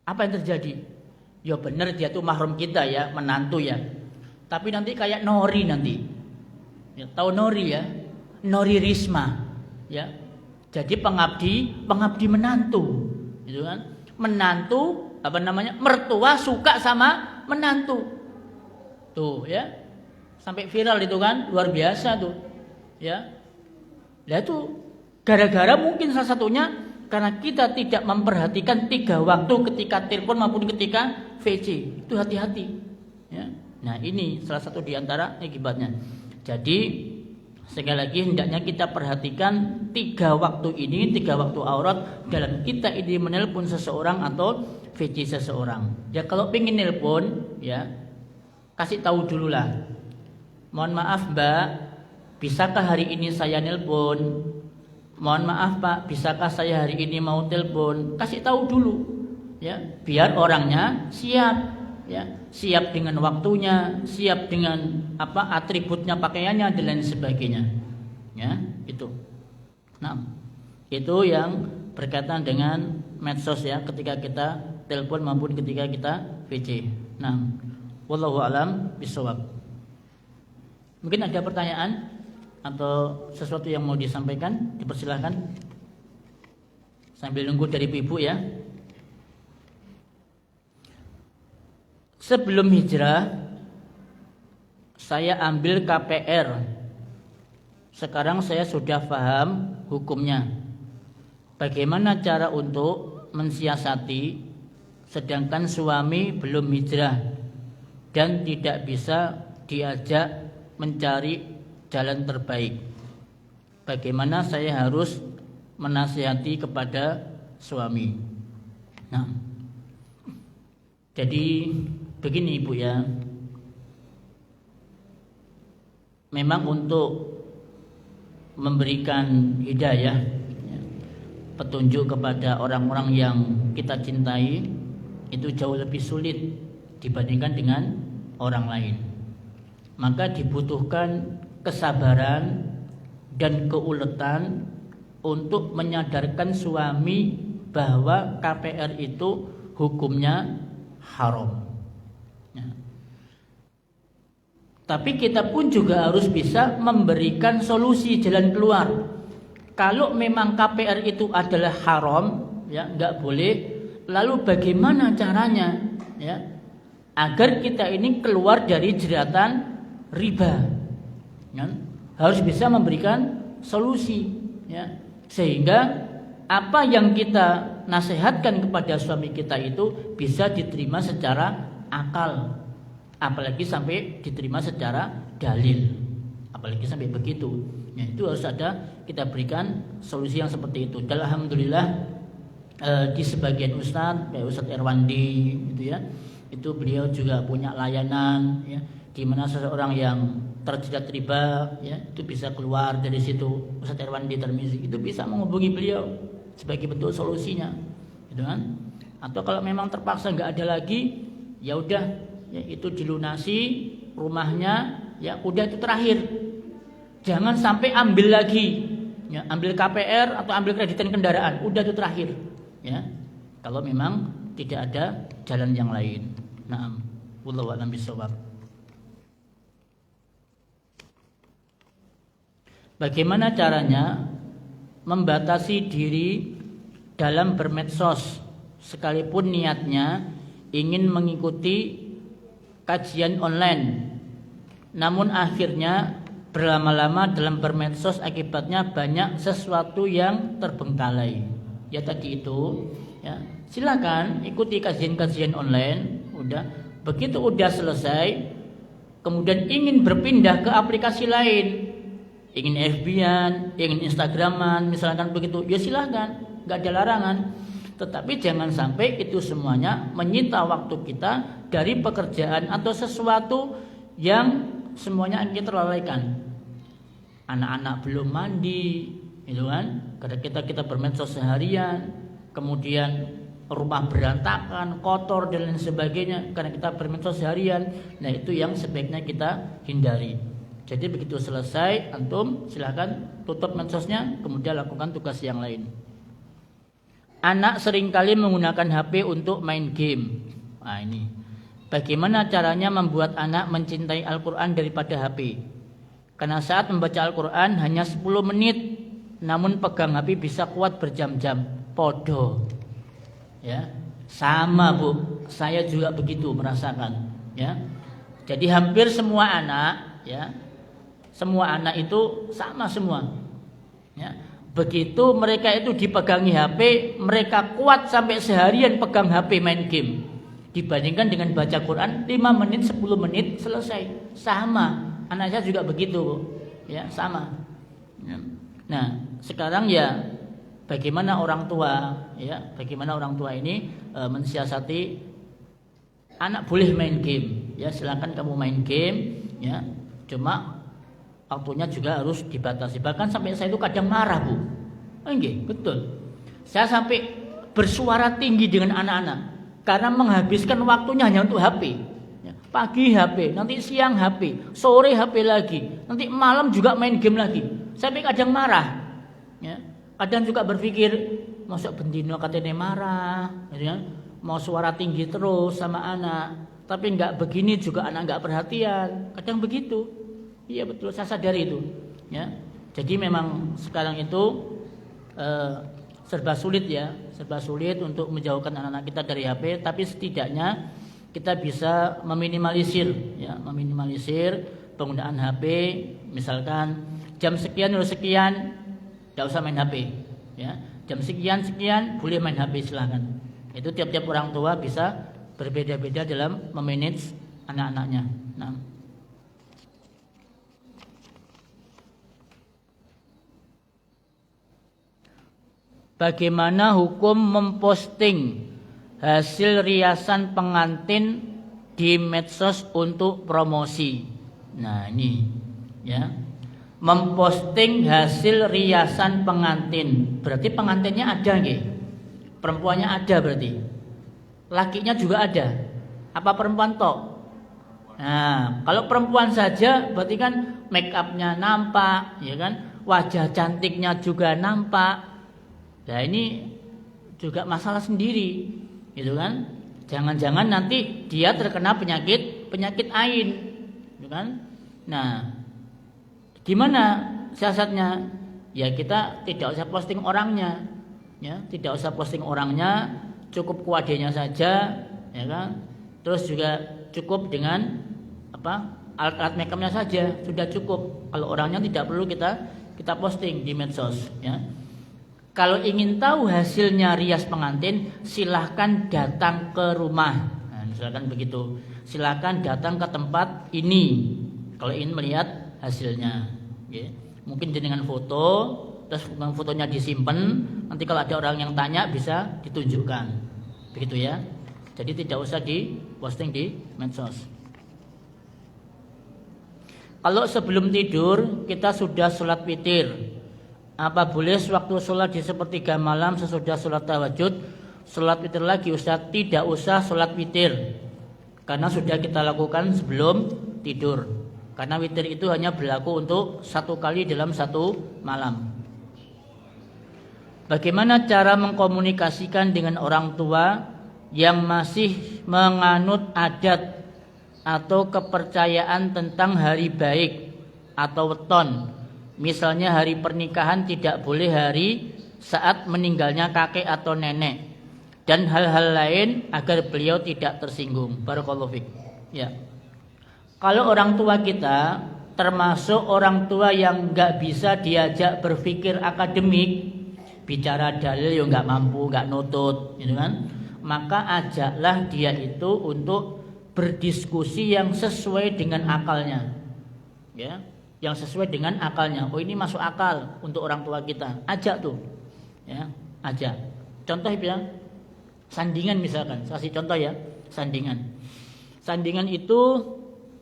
Apa yang terjadi? Ya benar dia tuh mahram kita ya, menantu ya. Tapi nanti kayak Nori nanti. Ya, tahu Nori ya? Nori Risma. Ya. Jadi pengabdi menantu, gitu kan? Menantu mertua suka sama menantu. Tuh, ya. Sampai viral itu kan, luar biasa tuh. Ya. Lah itu gara-gara mungkin salah satunya karena kita tidak memperhatikan 3 waktu ketika telepon maupun ketika VC. Itu hati-hati, ya. Nah, ini salah satu di antara akibatnya. Jadi sekali lagi hendaknya kita perhatikan 3 waktu ini, 3 waktu aurat dalam kita ini menelpon seseorang atau VC seseorang. Ya kalau pengen nelpon, ya kasih tahu dulu lah. Mohon maaf Mbak, bisakah hari ini saya nelpon? Mohon maaf Pak, bisakah saya hari ini mau telepon? Kasih tahu dulu, ya biar orangnya siap. Ya, siap dengan waktunya, siap dengan atributnya, pakaiannya dan lain sebagainya. Ya, itu. Nah, itu yang berkaitan dengan medsos ya, ketika kita telepon maupun ketika kita VC. Nah, wallahu alam bisawab. Mungkin ada pertanyaan atau sesuatu yang mau disampaikan, dipersilahkan. Sambil nunggu dari Ibu ya. Sebelum hijrah saya ambil KPR. Sekarang saya sudah paham hukumnya. Bagaimana cara untuk mensiasati sedangkan suami belum hijrah dan tidak bisa diajak mencari jalan terbaik? Bagaimana saya harus menasihati kepada suami? Nah, jadi begini Ibu ya, memang untuk memberikan hidayah, petunjuk kepada orang-orang yang kita cintai itu jauh lebih sulit dibandingkan dengan orang lain. Maka dibutuhkan kesabaran dan keuletan untuk menyadarkan suami bahwa KPR itu hukumnya haram. Tapi kita pun juga harus bisa memberikan solusi jalan keluar. Kalau memang KPR itu adalah haram, ya nggak boleh. Lalu bagaimana caranya, ya, agar kita ini keluar dari jeratan riba? Ya, harus bisa memberikan solusi, ya, sehingga apa yang kita nasihatkan kepada suami kita itu bisa diterima secara akal, apalagi sampai diterima secara dalil, apalagi sampai begitu. Ya, itu harus ada kita berikan solusi yang seperti itu. Dan alhamdulillah di sebagian ustadz, kayak Ustadz Erwandi gitu ya, itu beliau juga punya layanan, ya, di mana seseorang yang terjerat riba, ya, itu bisa keluar dari situ. Ustadz Erwandi Tarmizi itu bisa menghubungi beliau sebagai bentuk solusinya, gitu kan? Atau kalau memang terpaksa nggak ada lagi, ya udah, ya, itu dilunasi rumahnya, ya udah itu terakhir. Jangan sampai ambil lagi, ya, ambil KPR atau ambil kreditan kendaraan, udah itu terakhir, ya. Kalau memang tidak ada jalan yang lain. Naam, wallahu a'lam bishawab. Bagaimana caranya membatasi diri dalam bermedsos sekalipun niatnya ingin mengikuti kajian online, namun akhirnya berlama-lama dalam bermedsos akibatnya banyak sesuatu yang terbengkalai. Ya tadi itu, ya, silakan ikuti kajian-kajian online. Udah, begitu udah selesai, kemudian ingin berpindah ke aplikasi lain, ingin FB-an, ingin Instagram-an, misalkan begitu, ya silakan, nggak ada larangan. Tetapi jangan sampai itu semuanya menyita waktu kita dari pekerjaan atau sesuatu yang semuanya kita lalaikan. Anak-anak belum mandi, gitu kan? Karena kita bermedsos seharian, kemudian rumah berantakan, kotor dan lain sebagainya karena kita bermedsos seharian. Nah, itu yang sebaiknya kita hindari. Jadi begitu selesai, antum silakan tutup medsosnya, kemudian lakukan tugas yang lain. Anak seringkali menggunakan HP untuk main game. Nah, ini. Bagaimana caranya membuat anak mencintai Al-Quran daripada HP? Karena saat membaca Al-Quran hanya 10 menit, namun pegang HP bisa kuat berjam-jam. Podo. Ya, sama Bu, saya juga begitu merasakan. Ya, jadi hampir semua anak, ya, semua anak itu sama semua. Ya, begitu mereka itu dipegangi HP, mereka kuat sampai seharian pegang HP main game. Dibandingkan dengan baca Quran 5 menit, 10 menit selesai. Sama, anak saya juga begitu, Bu. Ya, sama. Ya. Nah, sekarang ya bagaimana orang tua, ya, bagaimana orang tua ini mensiasati anak boleh main game, ya, silakan kamu main game, ya, cuma waktunya juga harus dibatasi. Bahkan sampai saya itu kadang marah, Bu. Enggak, betul. Saya sampai bersuara tinggi dengan anak-anak karena menghabiskan waktunya hanya untuk HP. Ya, pagi HP, nanti siang HP, sore HP lagi, nanti malam juga main game lagi. Sampai kadang marah. Ya. Kadang juga berpikir, masuk bendino katanya marah, ya, mau suara tinggi terus sama anak, tapi nggak begini juga anak nggak perhatian. Kadang begitu. Iya betul, saya sadari itu. Ya, jadi memang sekarang itu serba sulit, ya, serba sulit untuk menjauhkan anak-anak kita dari HP. Tapi setidaknya kita bisa meminimalisir, ya, meminimalisir penggunaan HP. Misalkan jam sekian tidak usah main HP, ya. Jam sekian boleh main HP, silakan. Itu tiap-tiap orang tua bisa berbeda-beda dalam memanage anak-anaknya. Nah, bagaimana hukum memposting hasil riasan pengantin di medsos untuk promosi? Nah, ini, ya. Memposting hasil riasan pengantin, berarti pengantinnya ada nggih? Perempuannya ada berarti. Lakinya juga ada. Apa perempuan tok? Nah, kalau perempuan saja berarti kan make up-nya nampak, ya kan? Wajah cantiknya juga nampak. Nah, ini juga masalah sendiri, gitu kan? Jangan-jangan nanti dia terkena penyakit ain, gitu kan? Nah, gimana siasatnya? ya kita tidak usah posting orangnya, ya tidak usah posting orangnya, cukup kuadenya saja, ya kan. Terus juga cukup dengan alat-alat make upnya saja sudah cukup. Kalau orangnya tidak perlu kita posting di medsos, ya. Kalau ingin tahu hasilnya rias pengantin, silahkan datang ke rumah. Nah, misalkan begitu, silahkan datang ke tempat ini kalau ingin melihat hasilnya. Okay. Mungkin dengan foto, terus fotonya disimpan. Nanti kalau ada orang yang tanya bisa ditunjukkan, begitu ya. Jadi tidak usah diposting di medsos. Kalau sebelum tidur kita sudah sholat witir, apa boleh waktu sholat di sepertiga malam sesudah sholat tahajud sholat witir lagi Ustaz? Tidak usah sholat witir, karena sudah kita lakukan sebelum tidur. Karena witir itu hanya berlaku untuk satu kali dalam satu malam. Bagaimana cara mengkomunikasikan dengan orang tua yang masih menganut adat atau kepercayaan tentang hari baik atau weton? Misalnya hari pernikahan tidak boleh hari saat meninggalnya kakek atau nenek, dan hal-hal lain agar beliau tidak tersinggung. Barakallahu fiik. Ya. Kalau orang tua kita termasuk orang tua yang nggak bisa diajak berpikir akademik, bicara dalil yang nggak mampu, nggak nutut, gitu kan? Maka ajaklah dia itu untuk berdiskusi yang sesuai dengan akalnya, ya, yang sesuai dengan akalnya. Oh, ini masuk akal untuk orang tua kita, ajak tuh, ya, ajak. Contoh bilang sandingan misalkan, saya kasih contoh ya, sandingan itu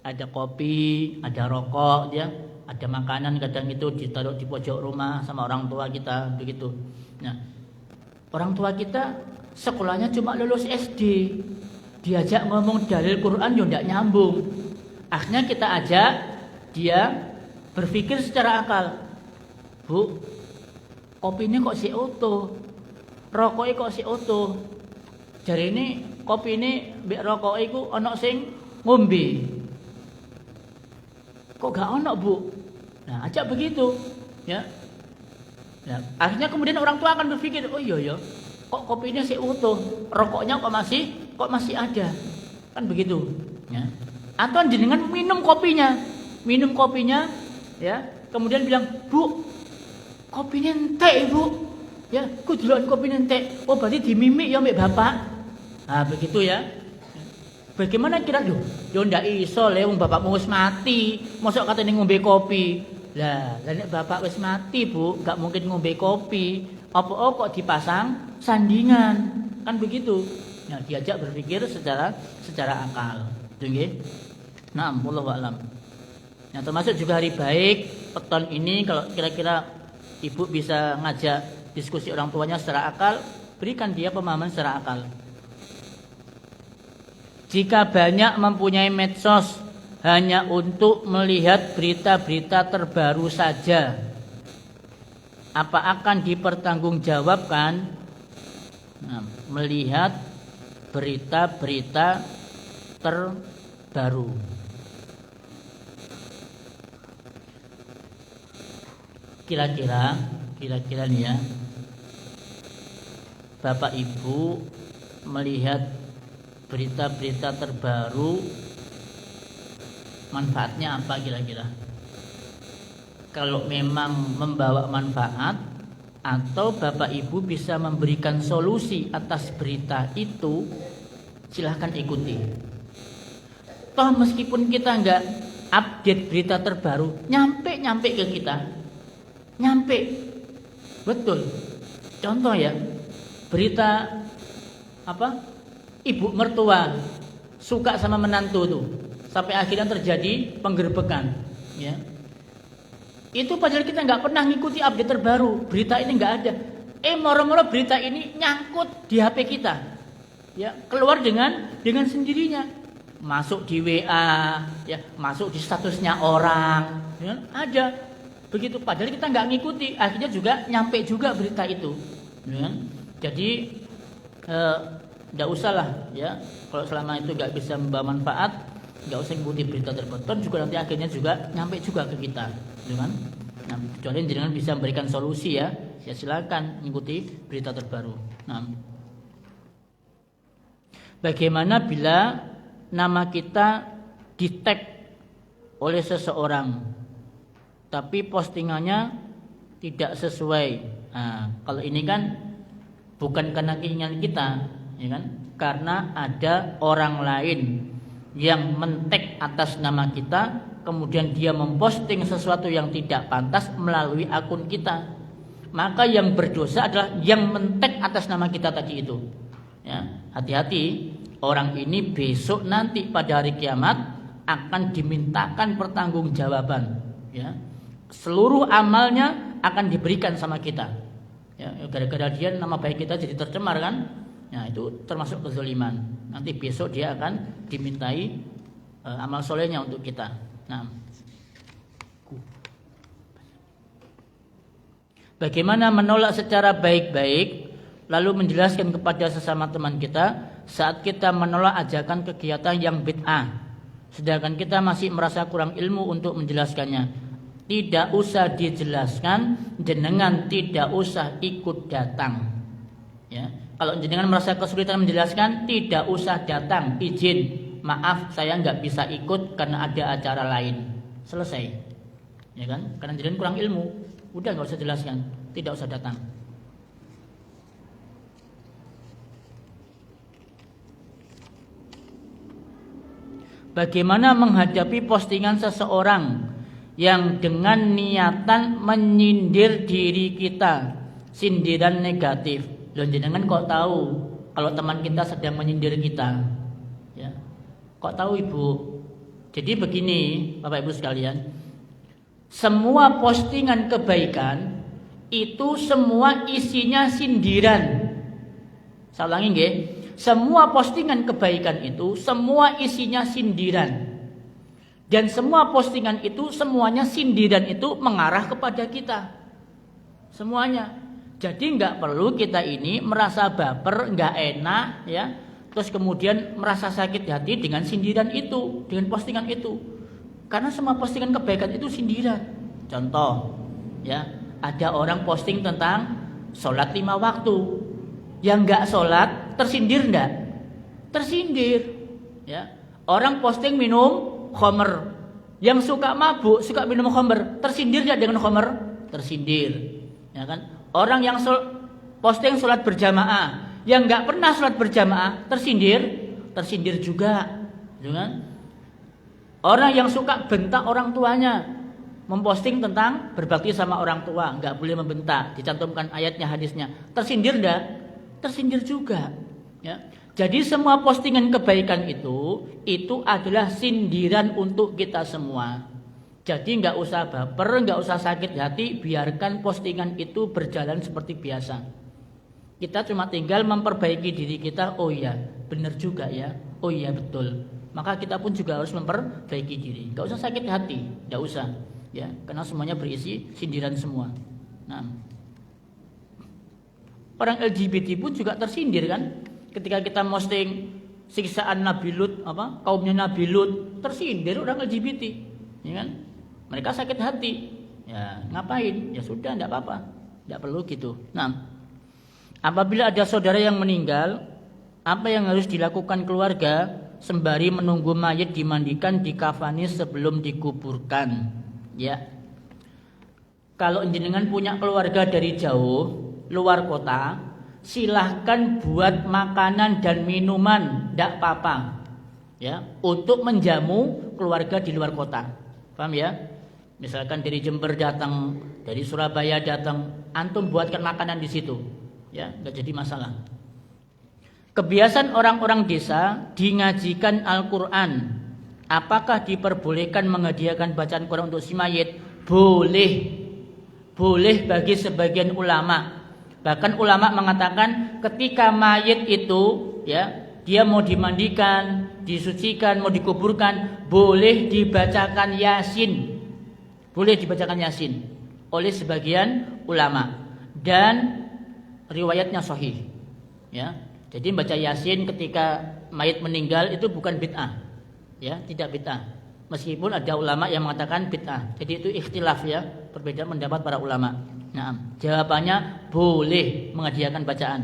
ada kopi, ada rokok, ya, ada makanan, kadang itu ditaruh di pojok rumah sama orang tua kita, begitu. Nah, orang tua kita sekolahnya cuma lulus SD, diajak ngomong dalil Quran ya tidak nyambung. Akhirnya kita ajak dia berpikir secara akal. Bu, kopi ini kok si oto, rokoknya kok si oto. Jadi ini kopi ini mbek rokok iku ana sing ngombe. Kok gak ono, Bu? Nah, ajak begitu, ya. Nah, akhirnya kemudian orang tua akan berpikir, oh iya ya, kok kopinya si utuh, rokoknya kok masih ada, kan begitu, ya. Atau jenengan minum kopinya, ya. Kemudian bilang, Bu, kopinya entek, Bu, ya, kudulan kopinya entek. Oh, berarti dimimik ya mbak bapak. Nah, begitu ya. Bagaimana kira yo ndak iso le wong bapakmu wis mati, mosok katene ngombe kopi. Lah nek bapak wis mati, Bu, enggak mungkin ngombe kopi. Apa kok dipasang sandingan? Kan begitu. Nah, diajak berpikir secara akal. Itu nggih. Nah, wallahu a'lam. Nah, termasuk juga hari baik peton ini, kalau kira-kira ibu bisa ngajak diskusi orang tuanya secara akal, berikan dia pemahaman secara akal. Jika banyak mempunyai medsos hanya untuk melihat berita-berita terbaru saja, apa akan dipertanggungjawabkan? Nah, melihat berita-berita terbaru. Kira-kira nih ya, Bapak Ibu melihat berita-berita terbaru, manfaatnya apa kira-kira? Kalau memang membawa manfaat, atau Bapak Ibu bisa memberikan solusi atas berita itu, silahkan ikuti. Toh meskipun kita nggak update berita terbaru, nyampe ke kita, betul. Contoh ya, berita ibu mertua suka sama menantu tuh, sampai akhirnya terjadi penggerbekan, ya. Itu padahal kita nggak pernah ngikuti update terbaru, berita ini nggak ada. Moro-moro berita ini nyangkut di HP kita, ya, keluar dengan sendirinya, masuk di WA, ya, masuk di statusnya orang, ya, ada begitu. Padahal kita nggak ngikuti, akhirnya juga nyampe juga berita itu, ya. Jadi tidak usah lah, ya, kalau selama itu nggak bisa membawa manfaat, nggak usah ngikuti berita tertentu, juga nanti akhirnya juga nyampe juga ke kita, gitu kan? Nah, kecuali jenengan bisa memberikan solusi ya silakan mengikuti berita terbaru. Nah, bagaimana bila nama kita di-tag oleh seseorang, tapi postingannya tidak sesuai? Nah, kalau ini kan bukan karena keinginan kita, ya kan? Karena ada orang lain yang men-tag atas nama kita, kemudian dia memposting sesuatu yang tidak pantas melalui akun kita. Maka yang berdosa adalah yang men-tag atas nama kita tadi itu. Ya, hati-hati, orang ini besok nanti pada hari kiamat akan dimintakan pertanggungjawaban. Ya, seluruh amalnya akan diberikan sama kita. Ya, gara-gara dia nama baik kita jadi tercemar kan? Nah, itu termasuk kezaliman. Nanti besok dia akan dimintai amal solehnya untuk kita. Nah, bagaimana menolak secara baik-baik lalu menjelaskan kepada sesama teman kita saat kita menolak ajakan kegiatan yang bid'ah, sedangkan kita masih merasa kurang ilmu untuk menjelaskannya? Tidak usah dijelaskan, jenengan tidak usah ikut datang. Ya, kalau jenengan merasa kesulitan menjelaskan, tidak usah datang, izin, maaf saya nggak bisa ikut karena ada acara lain. Selesai, ya kan? Karena jenengan kurang ilmu, udah nggak usah jelaskan, tidak usah datang. Bagaimana menghadapi postingan seseorang yang dengan niatan menyindir diri kita, sindiran negatif? Loh, jenengan kok tahu kalau teman kita sedang menyindir kita? Ya, kok tahu Ibu? Jadi begini, Bapak Ibu sekalian, semua postingan kebaikan itu semua isinya sindiran. Saya ulangi nggih. Semua postingan kebaikan itu semua isinya sindiran. Dan semua postingan itu semuanya sindiran itu mengarah kepada kita. Semuanya. Jadi nggak perlu kita ini merasa baper, nggak enak ya. Terus kemudian merasa sakit hati dengan sindiran itu, dengan postingan itu. Karena semua postingan kebaikan itu sindiran. Contoh ya, ada orang posting tentang sholat 5 waktu. Yang nggak sholat tersindir nggak? Tersindir. Ya. Orang posting minum khamr. Yang suka mabuk, suka minum khamr, tersindir nggak dengan khamr? Tersindir. Ya kan? Orang yang posting sholat berjamaah, yang nggak pernah sholat berjamaah, tersindir, tersindir juga. Ya kan? Orang yang suka bentak orang tuanya, memposting tentang berbakti sama orang tua, nggak boleh membentak, dicantumkan ayatnya, hadisnya, tersindir nggak? Tersindir juga. Ya. Jadi semua postingan kebaikan itu adalah sindiran untuk kita semua. Jadi nggak usah baper, nggak usah sakit hati, biarkan postingan itu berjalan seperti biasa. Kita cuma tinggal memperbaiki diri kita. Oh iya, benar juga ya. Oh iya betul. Maka kita pun juga harus memperbaiki diri. Nggak usah sakit hati, nggak usah. Ya, karena semuanya berisi sindiran semua. Nah, orang LGBT pun juga tersindir kan? Ketika kita posting siksaan Nabi Lut, kaumnya Nabi Lut, tersindir orang LGBT, ya kan? Mereka sakit hati. Ya, ngapain? Ya sudah, enggak apa-apa. Enggak perlu gitu. Nah, apabila ada saudara yang meninggal, apa yang harus dilakukan keluarga sembari menunggu mayit dimandikan, dikafani sebelum dikuburkan? Ya. Kalau jenengan punya keluarga dari jauh, luar kota, silahkan buat makanan dan minuman, tidak apa-apa, ya, untuk menjamu keluarga di luar kota. Paham ya? Misalkan dari Jember datang, dari Surabaya datang, antum buatkan makanan di situ, ya, nggak jadi masalah. Kebiasaan orang-orang desa dingajikan Al-Quran. Apakah diperbolehkan menghadiahkan bacaan Quran untuk si mayit? Boleh. Boleh bagi sebagian ulama. Bahkan ulama mengatakan ketika mayit itu ya, dia mau dimandikan, disucikan, mau dikuburkan, boleh dibacakan Yasin. Boleh dibacakan Yasin oleh sebagian ulama dan riwayatnya sahih. Ya. Jadi baca Yasin ketika mayit meninggal itu bukan bid'ah. Ya, tidak bid'ah. Meskipun ada ulama yang mengatakan bid'ah. Jadi itu ikhtilaf ya. perbedaan pendapat para ulama. Nah, jawabannya boleh menghadiahkan bacaan.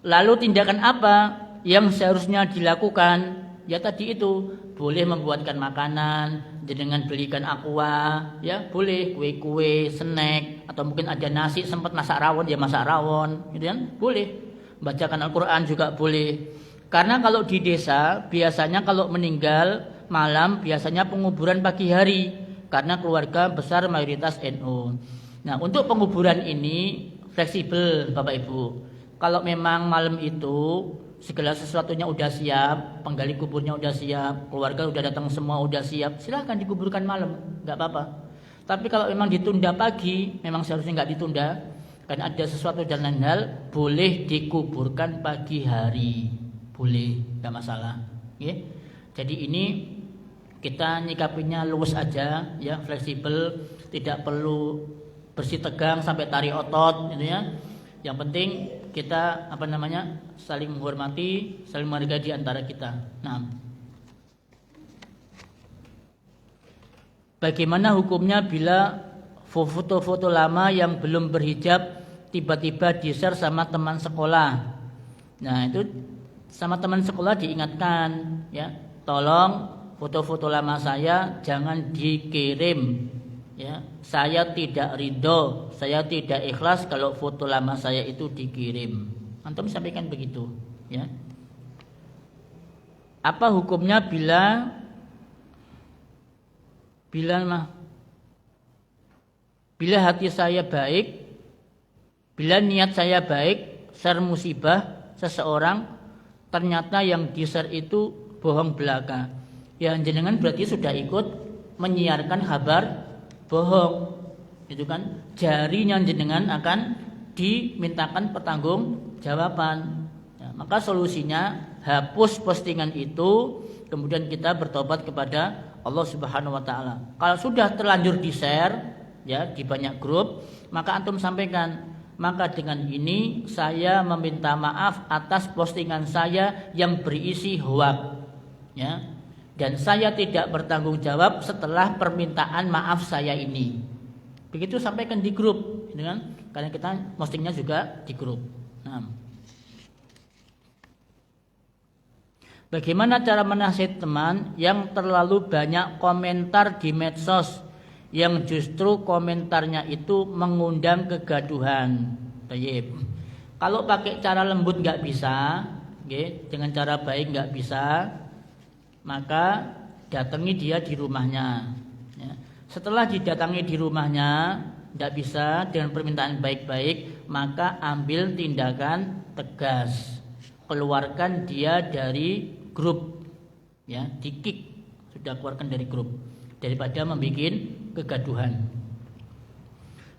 Lalu tindakan apa yang seharusnya dilakukan? Ya tadi itu, boleh membuatkan makanan, dengan belikan aqua, ya boleh, kue-kue, snack, atau mungkin ada nasi sempat masak rawon, ya masak rawon, gitu kan? Boleh. Bacakan Al-Quran juga boleh. Karena kalau di desa biasanya kalau meninggal malam biasanya penguburan pagi hari, karena keluarga besar mayoritas NU. Nah, untuk penguburan ini fleksibel Bapak Ibu. Kalau memang malam itu segala sesuatunya udah siap, penggali kuburnya udah siap, keluarga udah datang semua udah siap, silahkan dikuburkan malam, nggak apa-apa. Tapi kalau memang ditunda pagi, memang seharusnya nggak ditunda, karena ada sesuatu dan lain hal, boleh dikuburkan pagi hari, boleh, nggak masalah. Ya. Jadi ini kita nyikapinya luwes aja, ya fleksibel, tidak perlu bersih tegang sampai tarik otot, gitu ya. Yang penting kita saling menghormati, saling menghargai di antara kita. Nah, bagaimana hukumnya bila foto-foto lama yang belum berhijab tiba-tiba di-share sama teman sekolah? Nah, itu sama teman sekolah diingatkan, ya, tolong foto-foto lama saya jangan dikirim. Ya, saya tidak ridho, saya tidak ikhlas kalau foto lama saya itu dikirim. Antum sampaikan begitu, ya. Apa hukumnya bila hati saya baik, bila niat saya baik, share musibah seseorang, ternyata yang di-share itu bohong belaka. Ya, jenengan berarti sudah ikut menyiarkan kabar bohong, itu kan, jarinya jenengan akan dimintakan pertanggungjawaban. Ya, maka solusinya hapus postingan itu, kemudian kita bertobat kepada Allah Subhanahu wa taala. Kalau sudah terlanjur di-share, ya, di banyak grup, maka antum sampaikan, maka dengan ini saya meminta maaf atas postingan saya yang berisi hoak, ya. Dan saya tidak bertanggung jawab setelah permintaan maaf saya ini. Begitu sampaikan di grup, gitu kan? Karena kita postingnya juga di grup. Nah, bagaimana cara menasihati teman yang terlalu banyak komentar di medsos, yang justru komentarnya itu mengundang kegaduhan? Tayyib. Kalau pakai cara lembut nggak bisa, dengan cara baik nggak bisa, maka datangi dia di rumahnya. Ya. Setelah didatangi di rumahnya, tidak bisa dengan permintaan baik-baik, maka ambil tindakan tegas, keluarkan dia dari grup, ya, di-kick, sudah keluarkan dari grup, daripada membuat kegaduhan.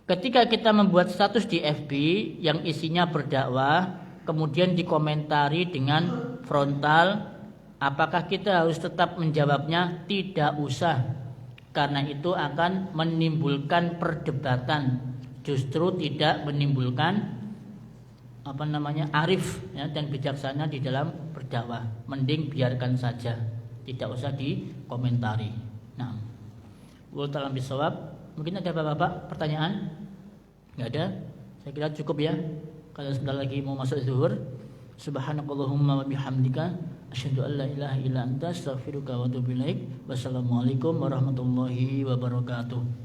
Ketika kita membuat status di FB yang isinya berdakwah, kemudian dikomentari dengan frontal, apakah kita harus tetap menjawabnya? Tidak usah, karena itu akan menimbulkan perdebatan, justru tidak menimbulkan arif, ya, dan bijaksana di dalam berdakwah. Mending biarkan saja, tidak usah dikomentari. Nah, wallahu a'lam bishawab. Mungkin ada bapak-bapak pertanyaan? Enggak ada? Saya kira cukup, ya. Kalau sebentar lagi mau masuk zuhur. Subhanakallahumma wa bihamdika asyhadu an la ilaha illa anta astaghfiruka wa atubu ilaik. Wassalamualaikum warahmatullahi wabarakatuh.